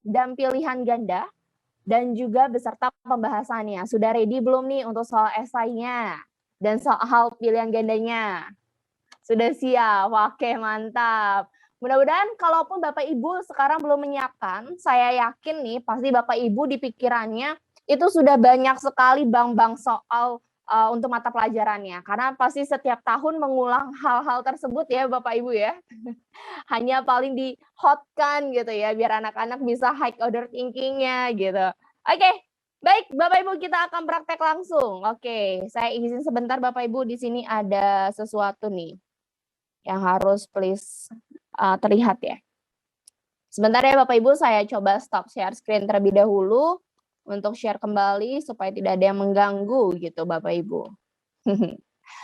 dan pilihan ganda, dan juga beserta pembahasannya. Sudah ready belum nih untuk soal esainya dan soal pilihan gandanya? Sudah siap? Oke, mantap. Mudah-mudahan kalaupun Bapak Ibu sekarang belum menyiapkan, saya yakin nih pasti Bapak Ibu di pikirannya itu sudah banyak sekali bank-bank soal untuk mata pelajarannya. Karena pasti setiap tahun mengulang hal-hal tersebut ya Bapak Ibu ya. Hanya paling di-hot-kan gitu ya, biar anak-anak bisa high order thinking-nya gitu. Oke, baik Bapak Ibu kita akan praktek langsung. Oke, saya izin sebentar Bapak Ibu, di sini ada sesuatu nih yang harus please terlihat ya. Sebentar ya Bapak Ibu, saya coba stop share screen terlebih dahulu untuk share kembali supaya tidak ada yang mengganggu gitu Bapak Ibu.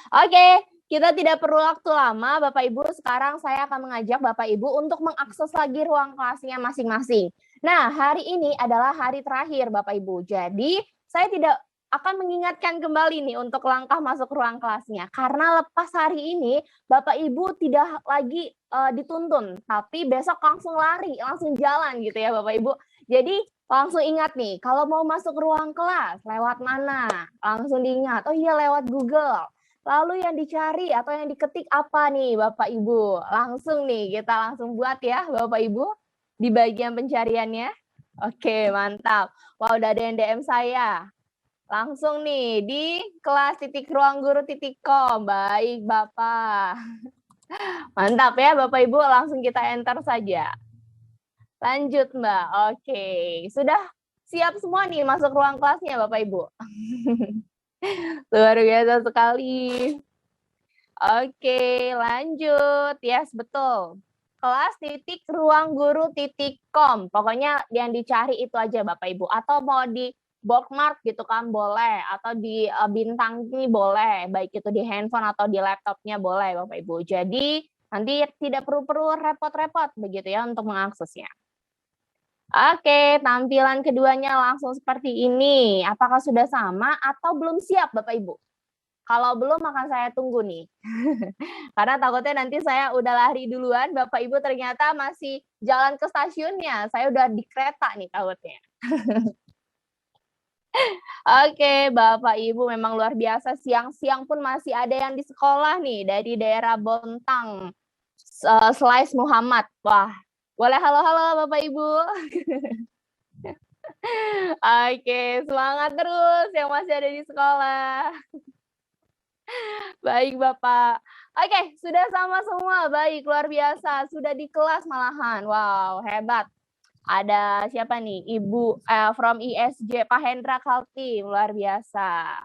Oke, kita tidak perlu waktu lama Bapak Ibu, sekarang saya akan mengajak Bapak Ibu untuk mengakses lagi ruang kelasnya masing-masing. Nah, hari ini adalah hari terakhir Bapak Ibu, jadi saya tidak akan mengingatkan kembali nih untuk langkah masuk ruang kelasnya. Karena lepas hari ini, Bapak Ibu tidak lagi dituntun, tapi besok langsung lari, langsung jalan gitu ya Bapak Ibu. Jadi langsung ingat nih, kalau mau masuk ruang kelas, lewat mana? Langsung diingat, oh iya lewat Google. Lalu yang dicari atau yang diketik apa nih Bapak Ibu? Langsung nih kita langsung buat ya Bapak Ibu di bagian pencariannya. Oke, mantap. Wah, udah ada yang DM saya. Langsung nih di kelas.ruangguru.com. Baik, Bapak. Mantap ya Bapak Ibu, langsung kita enter saja. Lanjut, Mbak. Oke, sudah siap semua nih masuk ruang kelasnya Bapak Ibu. Luar biasa sekali. Oke, lanjut. Yes, betul. Kelas.ruangguru.com. Pokoknya yang dicari itu aja Bapak Ibu. Atau mau di bookmark gitu kan boleh. Atau di bintangi boleh. Baik itu di handphone atau di laptopnya boleh Bapak Ibu. Jadi nanti tidak perlu repot-repot begitu ya untuk mengaksesnya. Oke, tampilan keduanya langsung seperti ini. Apakah sudah sama atau belum siap Bapak Ibu? Kalau belum akan saya tunggu nih. Karena takutnya nanti saya udah lari duluan, Bapak Ibu ternyata masih jalan ke stasiunnya. Saya udah di kereta nih takutnya. Oke, Bapak Ibu memang luar biasa. Siang-siang pun masih ada yang di sekolah nih dari daerah Bontang, Slice Muhammad. Wah, boleh halo-halo Bapak Ibu. Oke, semangat terus yang masih ada di sekolah. Baik Bapak. Oke, sudah sama semua. Baik, luar biasa. Sudah di kelas malahan. Wow, hebat. Ada siapa nih? Ibu from ISJ, Pak Hendra Kaltim. Luar biasa.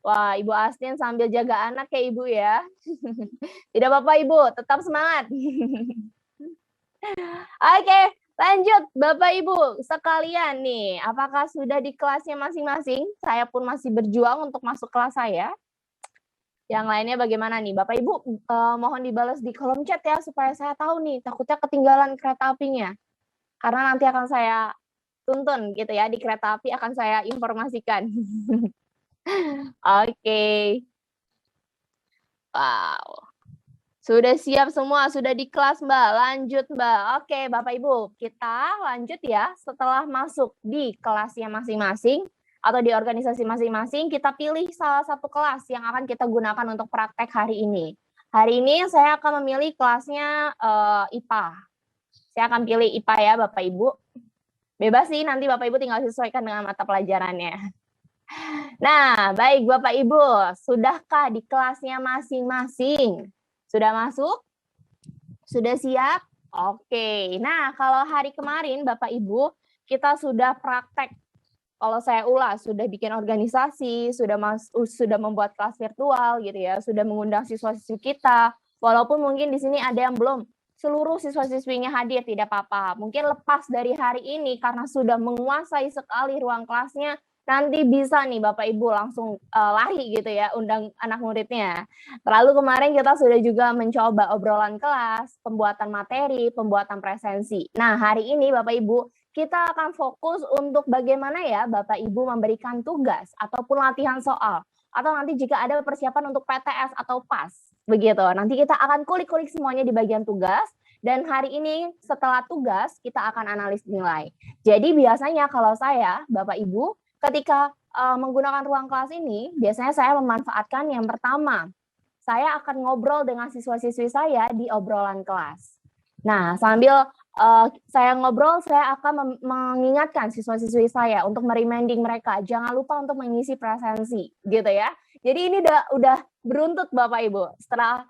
Wah, Ibu Astin sambil jaga anak ya Ibu ya. Tidak apa-apa Ibu, tetap semangat. Oke, lanjut Bapak Ibu sekalian nih. Apakah sudah di kelasnya masing-masing? Saya pun masih berjuang untuk masuk kelas saya. Yang lainnya bagaimana nih? Bapak Ibu mohon dibalas di kolom chat ya supaya saya tahu nih, takutnya ketinggalan kereta apinya. Karena nanti akan saya tuntun gitu ya, di kereta api akan saya informasikan. Oke. Wow. Sudah siap semua, sudah di kelas Mbak, lanjut Mbak. Oke Bapak Ibu, kita lanjut ya setelah masuk di kelasnya masing-masing atau di organisasi masing-masing, kita pilih salah satu kelas yang akan kita gunakan untuk praktek hari ini. Hari ini saya akan memilih kelasnya IPA. Saya akan pilih IPA ya Bapak Ibu. Bebas sih, nanti Bapak Ibu tinggal sesuaikan dengan mata pelajarannya. Nah, baik Bapak Ibu, sudahkah di kelasnya masing-masing? Sudah masuk? Sudah siap? Oke. Nah, kalau hari kemarin Bapak Ibu, kita sudah praktek. Kalau saya ulas, sudah bikin organisasi, sudah membuat kelas virtual gitu ya, sudah mengundang siswa-siswi kita. Walaupun mungkin di sini ada yang belum seluruh siswa-siswinya hadir, tidak apa-apa. Mungkin lepas dari hari ini karena sudah menguasai sekali ruang kelasnya, nanti bisa nih Bapak Ibu langsung lari gitu ya, undang anak muridnya. Lalu kemarin kita sudah juga mencoba obrolan kelas, pembuatan materi, pembuatan presensi. Nah, hari ini Bapak Ibu, kita akan fokus untuk bagaimana ya Bapak Ibu memberikan tugas ataupun latihan soal. Atau nanti jika ada persiapan untuk PTS atau PAS. Begitu, nanti kita akan kulik-kulik semuanya di bagian tugas. Dan hari ini setelah tugas kita akan analis nilai. Jadi biasanya kalau saya, Bapak Ibu, ketika menggunakan ruang kelas ini, biasanya saya memanfaatkan yang pertama, saya akan ngobrol dengan siswa-siswi saya di obrolan kelas. Nah, sambil saya ngobrol, saya akan mengingatkan siswa-siswi saya untuk mereminding mereka, jangan lupa untuk mengisi presensi, gitu ya. Jadi ini udah beruntut Bapak Ibu. Setelah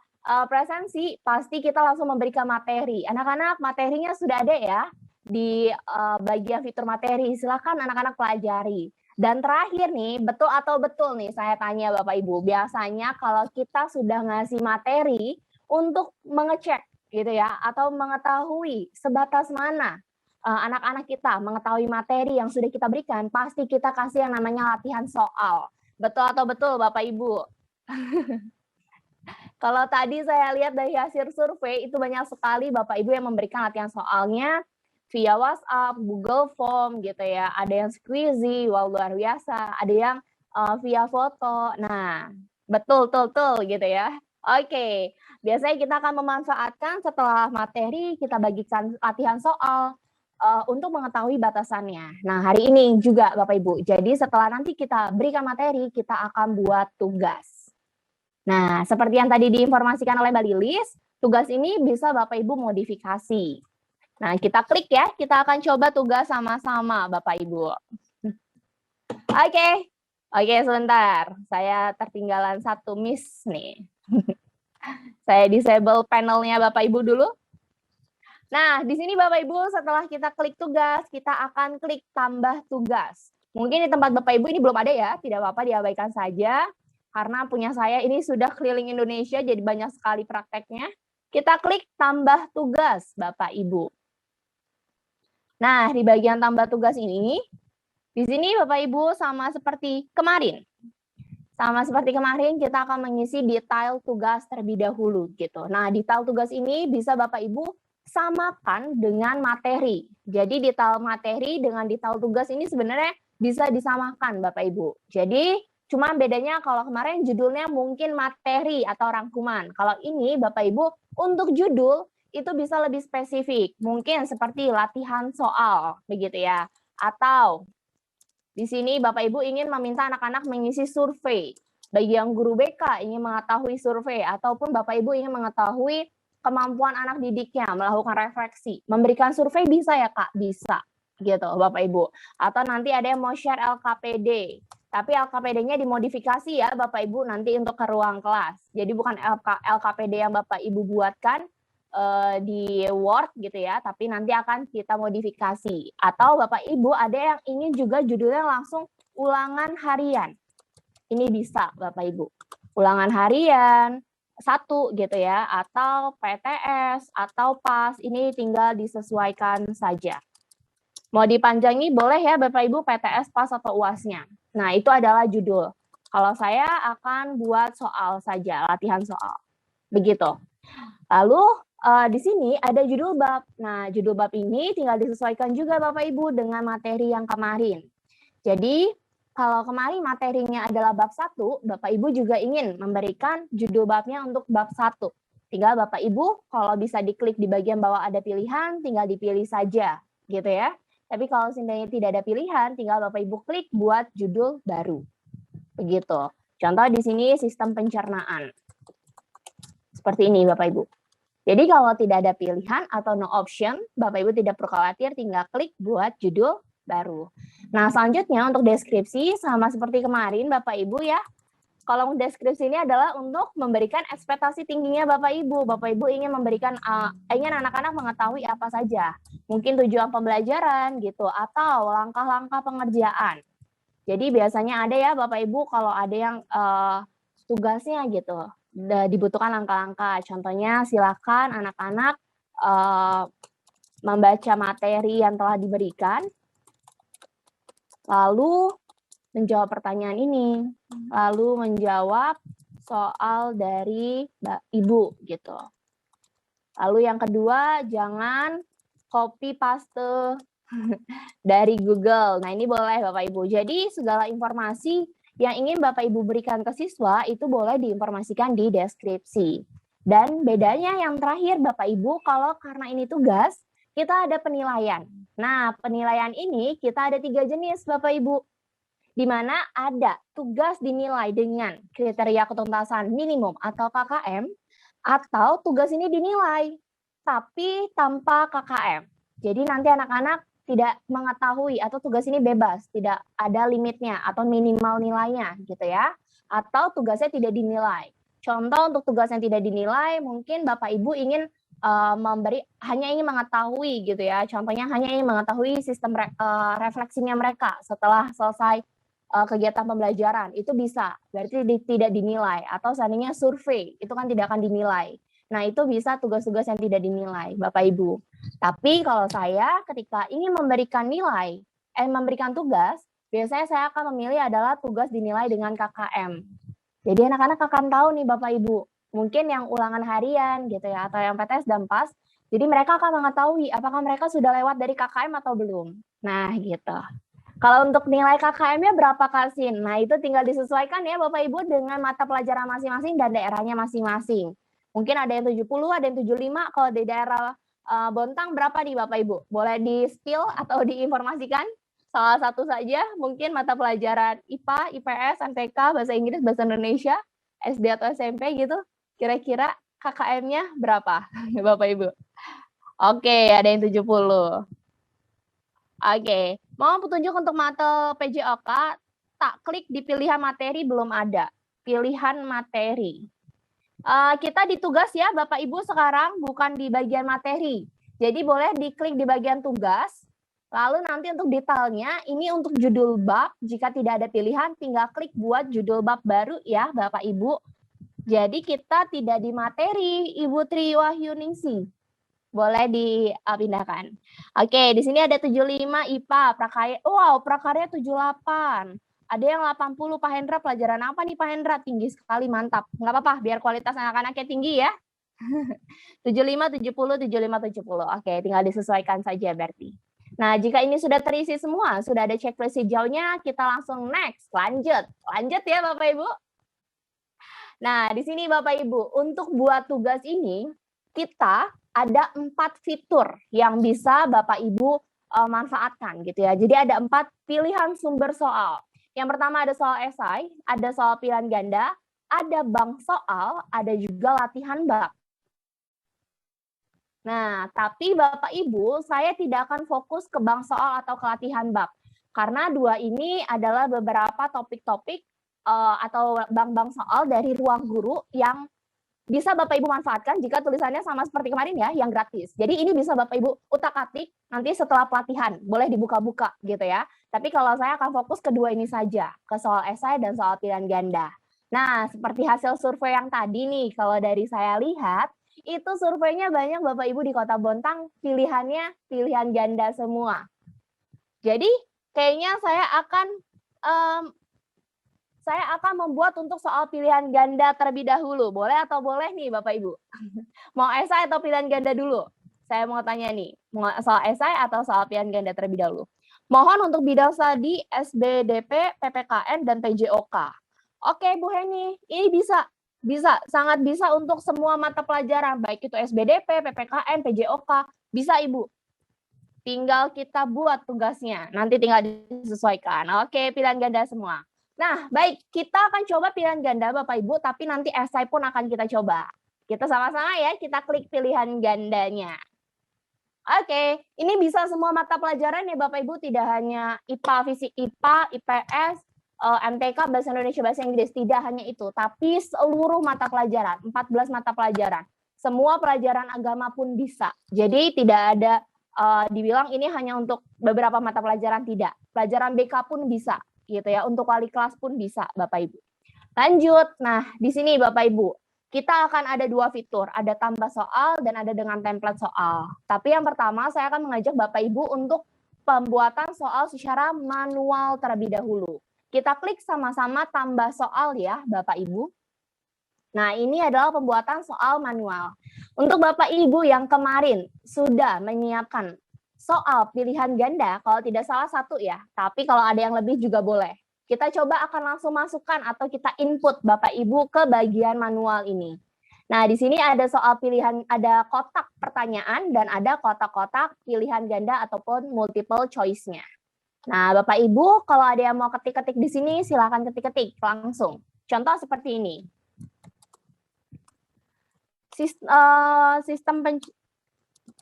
presensi, pasti kita langsung memberikan materi. Anak-anak, materinya sudah ada ya di bagian fitur materi. Silakan anak-anak pelajari. Dan terakhir nih, betul atau betul nih saya tanya Bapak Ibu, biasanya kalau kita sudah ngasih materi untuk mengecek gitu ya, atau mengetahui sebatas mana anak-anak kita mengetahui materi yang sudah kita berikan, pasti kita kasih yang namanya latihan soal. Betul atau betul Bapak Ibu? Kalau tadi saya lihat dari hasil survei, itu banyak sekali Bapak Ibu yang memberikan latihan soalnya via WhatsApp, Google Form gitu ya. Ada yang squeezy, wow luar biasa. Ada yang via foto. Nah, betul gitu ya. Oke, biasanya kita akan memanfaatkan setelah materi, kita bagikan latihan soal untuk mengetahui batasannya. Nah, hari ini juga Bapak Ibu. Jadi setelah nanti kita berikan materi, kita akan buat tugas. Nah, seperti yang tadi diinformasikan oleh Mbak Lilis, tugas ini bisa Bapak Ibu modifikasi. Nah, kita klik ya, kita akan coba tugas sama-sama Bapak Ibu. Oke, sebentar. Saya tertinggalan satu miss nih. Saya disable panelnya Bapak Ibu dulu. Nah, di sini Bapak Ibu setelah kita klik tugas, kita akan klik tambah tugas. Mungkin di tempat Bapak Ibu ini belum ada ya, tidak apa-apa diabaikan saja. Karena punya saya ini sudah keliling Indonesia, jadi banyak sekali prakteknya. Kita klik tambah tugas, Bapak Ibu. Nah, di bagian tambah tugas ini, di sini Bapak Ibu sama seperti kemarin. Sama seperti kemarin, kita akan mengisi detail tugas terlebih dahulu gitu. Nah, detail tugas ini bisa Bapak Ibu samakan dengan materi. Jadi detail materi dengan detail tugas ini sebenarnya bisa disamakan Bapak Ibu. Jadi cuma bedanya kalau kemarin judulnya mungkin materi atau rangkuman. Kalau ini Bapak Ibu untuk judul itu bisa lebih spesifik. Mungkin seperti latihan soal begitu ya. Atau di sini Bapak Ibu ingin meminta anak-anak mengisi survei. Bagi yang guru BK ingin mengetahui survei ataupun Bapak Ibu ingin mengetahui kemampuan anak didiknya melakukan refleksi. Memberikan survei bisa ya Kak? Bisa gitu Bapak Ibu. Atau nanti ada yang mau share LKPD. Tapi LKPD-nya dimodifikasi ya Bapak Ibu nanti untuk ke ruang kelas. Jadi bukan LKPD yang Bapak Ibu buatkan di Word gitu ya, tapi nanti akan kita modifikasi. Atau Bapak Ibu ada yang ingin juga judulnya langsung ulangan harian. Ini bisa Bapak Ibu. Ulangan harian, 1 gitu ya, atau PTS, atau PAS, ini tinggal disesuaikan saja. Mau dipanjangi boleh ya Bapak Ibu PTS, PAS, atau UAS-nya. Nah, itu adalah judul. Kalau saya akan buat soal saja, latihan soal. Begitu. Lalu di sini ada judul bab. Nah, judul bab ini tinggal disesuaikan juga Bapak Ibu dengan materi yang kemarin. Jadi, kalau kemarin materinya adalah bab 1, Bapak Ibu juga ingin memberikan judul babnya untuk bab 1. Tinggal Bapak Ibu, kalau bisa diklik di bagian bawah ada pilihan, tinggal dipilih saja, gitu ya. Tapi kalau seandainya tidak ada pilihan, tinggal Bapak Ibu klik buat judul baru. Begitu. Contoh di sini sistem pencernaan. Seperti ini Bapak Ibu. Jadi kalau tidak ada pilihan atau no option, Bapak Ibu tidak perlu khawatir, tinggal klik buat judul baru. Nah, selanjutnya untuk deskripsi sama seperti kemarin Bapak Ibu ya. Kolom deskripsi ini adalah untuk memberikan ekspektasi tingginya Bapak Ibu. Bapak Ibu ingin memberikan ingin anak-anak mengetahui apa saja. Mungkin tujuan pembelajaran gitu atau langkah-langkah pengerjaan. Jadi biasanya ada ya Bapak Ibu kalau ada yang tugasnya gitu. Dibutuhkan langkah-langkah. Contohnya silakan anak-anak membaca materi yang telah diberikan. Lalu menjawab pertanyaan ini, lalu menjawab soal dari Ibu gitu. Lalu yang kedua, jangan copy paste dari Google. Nah, ini boleh Bapak Ibu. Jadi segala informasi yang ingin Bapak Ibu berikan ke siswa itu boleh diinformasikan di deskripsi. Dan bedanya yang terakhir Bapak Ibu, kalau karena ini tugas, kita ada penilaian. Nah, penilaian ini kita ada 3 jenis Bapak Ibu. Di mana ada tugas dinilai dengan kriteria ketuntasan minimum atau KKM, atau tugas ini dinilai tapi tanpa KKM. Jadi nanti anak-anak tidak mengetahui atau tugas ini bebas, tidak ada limitnya atau minimal nilainya gitu ya. Atau tugasnya tidak dinilai. Contoh untuk tugas yang tidak dinilai, mungkin Bapak Ibu ingin hanya ingin mengetahui gitu ya. Contohnya hanya ingin mengetahui sistem refleksinya mereka setelah selesai kegiatan pembelajaran, itu bisa, berarti tidak dinilai. Atau seandainya survei, itu kan tidak akan dinilai. Nah, itu bisa tugas-tugas yang tidak dinilai, Bapak Ibu. Tapi kalau saya ketika ingin memberikan memberikan tugas, biasanya saya akan memilih adalah tugas dinilai dengan KKM. Jadi anak-anak akan tahu nih Bapak Ibu, mungkin yang ulangan harian gitu ya, atau yang PTS dan PAS, jadi mereka akan mengetahui apakah mereka sudah lewat dari KKM atau belum. Nah, gitu. Kalau untuk nilai KKM-nya berapa Kasin? Nah, itu tinggal disesuaikan ya Bapak Ibu dengan mata pelajaran masing-masing dan daerahnya masing-masing. Mungkin ada yang 70, ada yang 75. Kalau di daerah Bontang berapa nih Bapak Ibu? Boleh di-spill atau diinformasikan? Salah satu saja, mungkin mata pelajaran IPA, IPS, MTK, Bahasa Inggris, Bahasa Indonesia, SD atau SMP gitu. Kira-kira KKM-nya berapa Bapak Ibu? Oke, ada yang 70. Oke, mau petunjuk untuk mata PJOK, tak klik di pilihan materi belum ada. Pilihan materi. Kita di tugas ya Bapak Ibu sekarang, bukan di bagian materi. Jadi boleh diklik di bagian tugas, lalu nanti untuk detailnya, ini untuk judul bab, jika tidak ada pilihan tinggal klik buat judul bab baru ya Bapak Ibu. Jadi kita tidak di materi, Ibu Tri Wahyuningsi. Boleh dipindahkan. Oke, di sini ada 75 IPA, prakarya. Wow, prakarya 78. Ada yang 80 Pak Hendra, pelajaran apa nih Pak Hendra? Tinggi sekali, mantap. Nggak apa-apa, biar kualitas anak-anaknya tinggi ya. 75, 70, 75, 70. Oke, tinggal disesuaikan saja berarti. Nah, jika ini sudah terisi semua, sudah ada checklist hijaunya, kita langsung next, lanjut. Lanjut ya Bapak Ibu. Nah, di sini Bapak Ibu, untuk buat tugas ini, kita ada 4 fitur yang bisa Bapak Ibu manfaatkan gitu ya. Jadi ada 4 pilihan sumber soal. Yang pertama ada soal esai, ada soal pilihan ganda, ada bank soal, ada juga latihan bab. Nah, tapi Bapak Ibu, saya tidak akan fokus ke bank soal atau ke latihan bab. Karena 2 ini adalah beberapa topik-topik atau bank-bank soal dari ruang guru yang bisa Bapak Ibu manfaatkan jika tulisannya sama seperti kemarin ya, yang gratis. Jadi ini bisa Bapak Ibu utak-atik nanti setelah pelatihan, boleh dibuka-buka gitu ya. Tapi kalau saya akan fokus kedua ini saja, ke soal esai dan soal pilihan ganda. Nah, seperti hasil survei yang tadi nih, kalau dari saya lihat, itu surveinya banyak Bapak Ibu di Kota Bontang, pilihannya pilihan ganda semua. Jadi kayaknya saya akan membuat untuk soal pilihan ganda terlebih dahulu. Boleh atau boleh nih Bapak Ibu? Mau esai atau pilihan ganda dulu? Saya mau tanya nih, mau soal esai atau soal pilihan ganda terlebih dahulu? Mohon untuk bidang studi SBDP, PPKN, dan PJOK. Oke Bu Heni, ini bisa, sangat bisa untuk semua mata pelajaran, baik itu SBDP, PPKN, PJOK, bisa Ibu. Tinggal kita buat tugasnya, nanti tinggal disesuaikan. Oke, pilihan ganda semua. Nah, baik, kita akan coba pilihan ganda Bapak Ibu, tapi nanti esai pun akan kita coba. Kita sama-sama ya, kita klik pilihan gandanya. Oke, ini bisa semua mata pelajaran ya Bapak Ibu, tidak hanya IPA, fisik IPA, IPS, MTK, Bahasa Indonesia, Bahasa Inggris, tidak hanya itu, tapi seluruh mata pelajaran, 14 mata pelajaran. Semua pelajaran agama pun bisa. Jadi tidak ada dibilang ini hanya untuk beberapa mata pelajaran, tidak. Pelajaran BK pun bisa. Gitu ya, untuk wali kelas pun bisa Bapak Ibu. Lanjut, nah di sini Bapak Ibu, kita akan ada 2 fitur, ada tambah soal dan ada dengan template soal. Tapi yang pertama saya akan mengajak Bapak Ibu untuk pembuatan soal secara manual terlebih dahulu. Kita klik sama-sama tambah soal ya Bapak Ibu. Nah ini adalah pembuatan soal manual. Untuk Bapak Ibu yang kemarin sudah menyiapkan soal pilihan ganda, kalau tidak salah 1 ya, tapi kalau ada yang lebih juga boleh. Kita coba akan langsung masukkan atau kita input Bapak Ibu ke bagian manual ini. Nah, di sini ada soal pilihan, ada kotak pertanyaan dan ada kotak-kotak pilihan ganda ataupun multiple choice-nya. Nah, Bapak Ibu, kalau ada yang mau ketik-ketik di sini, silakan ketik-ketik langsung. Contoh seperti ini.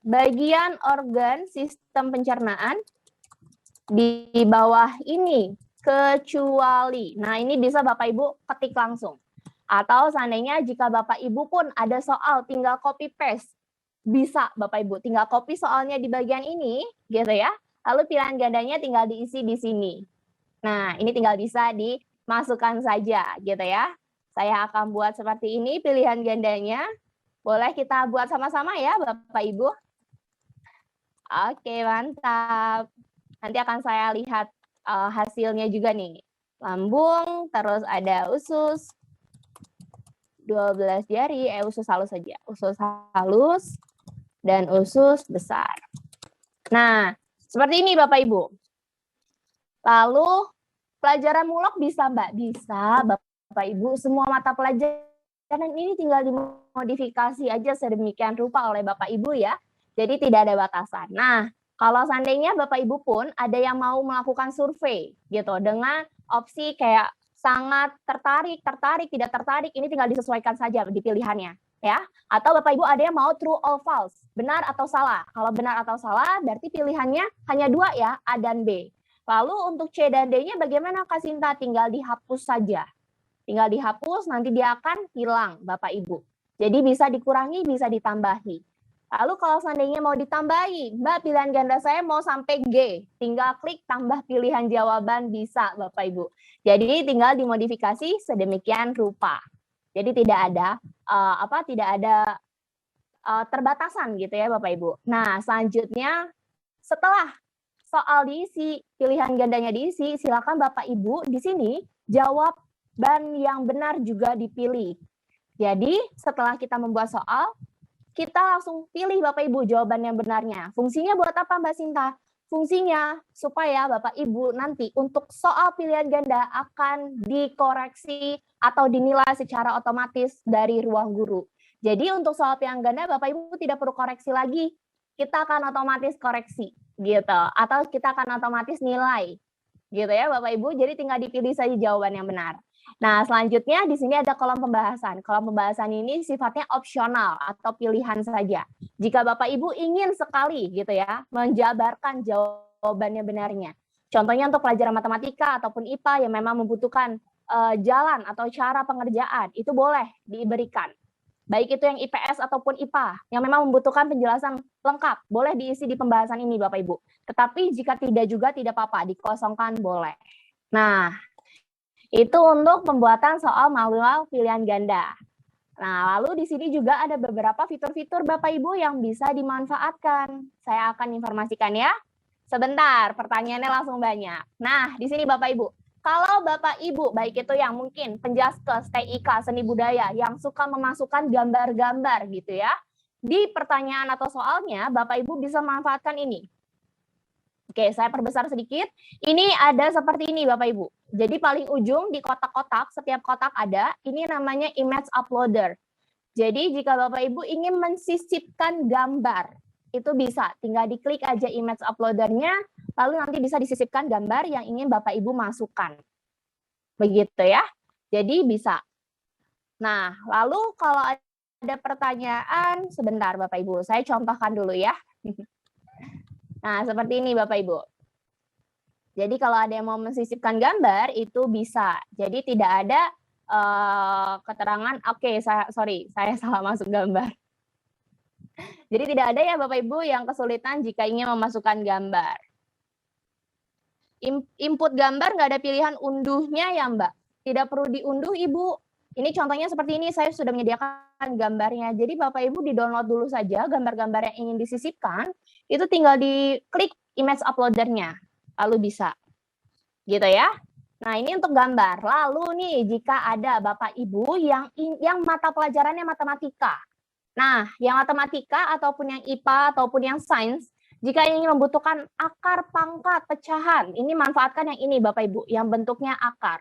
Bagian organ sistem pencernaan di bawah ini, kecuali. Nah, ini bisa Bapak Ibu ketik langsung. Atau seandainya jika Bapak Ibu pun ada soal, tinggal copy paste. Bisa Bapak Ibu, tinggal copy soalnya di bagian ini, gitu ya. Lalu pilihan gandanya tinggal diisi di sini. Nah, ini tinggal bisa dimasukkan saja, gitu ya. Saya akan buat seperti ini pilihan gandanya. Boleh kita buat sama-sama ya, Bapak Ibu? Oke, mantap. Nanti akan saya lihat hasilnya juga nih. Lambung, terus ada usus, 12 jari, usus halus saja. Usus halus dan usus besar. Nah, seperti ini Bapak Ibu. Lalu, pelajaran mulok bisa Mbak? Bisa Bapak Ibu. Semua mata pelajaran ini tinggal dimodifikasi aja sedemikian rupa oleh Bapak Ibu ya. Jadi tidak ada batasan. Nah, kalau seandainya Bapak Ibu pun ada yang mau melakukan survei gitu dengan opsi kayak sangat tertarik, tidak tertarik, ini tinggal disesuaikan saja di pilihannya ya. Atau Bapak Ibu ada yang mau true or false, benar atau salah. Kalau benar atau salah berarti pilihannya hanya 2 ya, A dan B. Lalu untuk C dan D-nya bagaimana Kak Sinta? Tinggal dihapus saja. Tinggal dihapus, nanti dia akan hilang Bapak Ibu. Jadi bisa dikurangi, bisa ditambahi. Lalu kalau seandainya mau ditambahi, Mbak pilihan ganda saya mau sampai G. Tinggal klik tambah pilihan jawaban, bisa Bapak Ibu. Jadi tinggal dimodifikasi sedemikian rupa. Jadi tidak ada terbatasan gitu ya Bapak Ibu. Nah, selanjutnya setelah soal diisi, pilihan gandanya diisi, silakan Bapak Ibu di sini jawaban yang benar juga dipilih. Jadi setelah kita membuat soal, kita langsung pilih Bapak Ibu jawaban yang benarnya. Fungsinya buat apa Mbak Sinta? Fungsinya supaya Bapak Ibu nanti untuk soal pilihan ganda akan dikoreksi atau dinilai secara otomatis dari ruang guru. Jadi untuk soal pilihan ganda Bapak Ibu tidak perlu koreksi lagi. Kita akan otomatis koreksi gitu, atau kita akan otomatis nilai gitu ya Bapak Ibu. Jadi tinggal dipilih saja jawaban yang benar. Nah, selanjutnya di sini ada kolom pembahasan. Kolom pembahasan ini sifatnya opsional atau pilihan saja. Jika Bapak Ibu ingin sekali gitu ya menjabarkan jawabannya benarnya. Contohnya untuk pelajaran matematika ataupun IPA yang memang membutuhkan jalan atau cara pengerjaan, itu boleh diberikan. Baik itu yang IPS ataupun IPA, yang memang membutuhkan penjelasan lengkap, boleh diisi di pembahasan ini Bapak Ibu. Tetapi jika tidak juga tidak apa-apa, dikosongkan boleh. Nah, itu untuk pembuatan soal manual pilihan ganda. Nah, lalu di sini juga ada beberapa fitur-fitur Bapak Ibu yang bisa dimanfaatkan. Saya akan informasikan ya. Sebentar, pertanyaannya langsung banyak. Nah, di sini Bapak Ibu. Kalau Bapak Ibu, baik itu yang mungkin penjaskes, TIK, seni budaya, yang suka memasukkan gambar-gambar gitu ya, di pertanyaan atau soalnya, Bapak Ibu bisa memanfaatkan ini. Oke, saya perbesar sedikit. Ini ada seperti ini Bapak Ibu. Jadi paling ujung di kotak-kotak, setiap kotak ada, ini namanya image uploader. Jadi jika Bapak Ibu ingin mensisipkan gambar, itu bisa, tinggal diklik aja image uploadernya, lalu nanti bisa disisipkan gambar yang ingin Bapak Ibu masukkan. Begitu ya, jadi bisa. Nah, lalu kalau ada pertanyaan, sebentar Bapak Ibu, saya contohkan dulu ya. Nah, seperti ini Bapak Ibu. Jadi kalau ada yang mau mensisipkan gambar, itu bisa. Jadi tidak ada keterangan, oke, saya salah masuk gambar. Jadi tidak ada ya Bapak Ibu yang kesulitan jika ingin memasukkan gambar. Input gambar nggak ada pilihan unduhnya ya Mbak. Tidak perlu diunduh Ibu. Ini contohnya seperti ini, saya sudah menyediakan gambarnya. Jadi Bapak Ibu di-download dulu saja gambar-gambar yang ingin disisipkan, itu tinggal diklik image uploader-nya, lalu bisa. Gitu ya. Nah, ini untuk gambar. Lalu nih, jika ada Bapak Ibu yang mata pelajarannya matematika. Nah, yang matematika ataupun yang IPA ataupun yang sains, jika ingin membutuhkan akar, pangkat, pecahan, ini manfaatkan yang ini Bapak Ibu, yang bentuknya akar.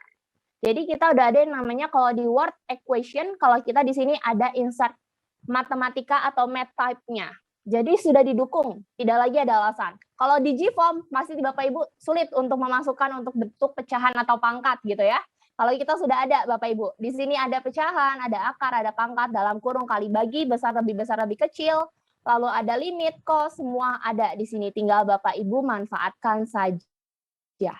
Jadi kita udah ada yang namanya kalau di word equation, kalau kita di sini ada insert matematika atau math type-nya. Jadi sudah didukung, tidak lagi ada alasan. Kalau di GFORM masih Bapak Ibu sulit untuk memasukkan untuk bentuk pecahan atau pangkat gitu ya. Kalau kita sudah ada Bapak Ibu, di sini ada pecahan, ada akar, ada pangkat, dalam kurung, kali bagi, besar lebih kecil, lalu ada limit, cos, semua ada di sini. Tinggal Bapak Ibu manfaatkan saja.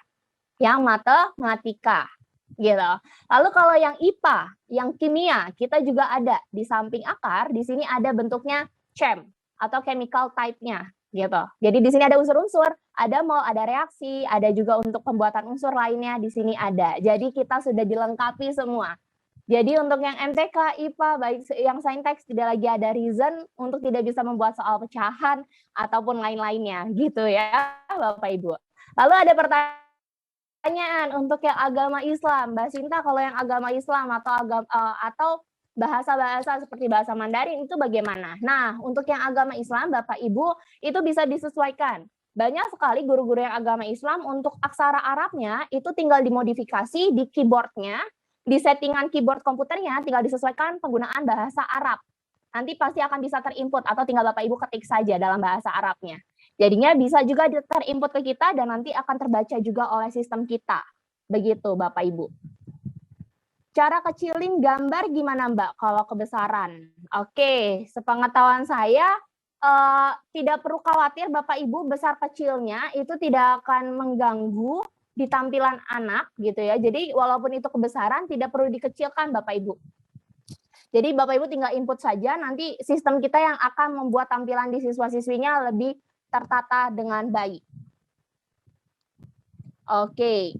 Yang matematika gitu. Lalu kalau yang IPA, yang kimia, kita juga ada di samping akar, di sini ada bentuknya chem atau chemical type-nya gitu. Jadi di sini ada unsur-unsur, ada mol, ada reaksi, ada juga untuk pembuatan unsur lainnya di sini ada. Jadi kita sudah dilengkapi semua. Jadi untuk yang MTK, IPA, baik yang saintek tidak lagi ada reason untuk tidak bisa membuat soal pecahan ataupun lain-lainnya gitu ya Bapak Ibu. Lalu ada pertanyaan untuk yang agama Islam, Mbak Sinta, kalau yang agama Islam atau bahasa-bahasa seperti bahasa Mandarin itu bagaimana? Nah, untuk yang agama Islam, Bapak Ibu, itu bisa disesuaikan. Banyak sekali guru-guru yang agama Islam untuk aksara Arabnya itu tinggal dimodifikasi di keyboardnya, di settingan keyboard komputernya, tinggal disesuaikan penggunaan bahasa Arab. Nanti pasti akan bisa terinput atau tinggal Bapak Ibu ketik saja dalam bahasa Arabnya. Jadinya bisa juga terinput ke kita dan nanti akan terbaca juga oleh sistem kita. Begitu Bapak Ibu. Cara kecilin gambar gimana Mbak kalau kebesaran? Oke, sepengetahuan saya tidak perlu khawatir Bapak Ibu besar kecilnya itu tidak akan mengganggu di tampilan anak gitu ya. Jadi walaupun itu kebesaran tidak perlu dikecilkan Bapak Ibu. Jadi Bapak Ibu tinggal input saja, nanti sistem kita yang akan membuat tampilan di siswa-siswinya lebih tertata dengan baik. Oke,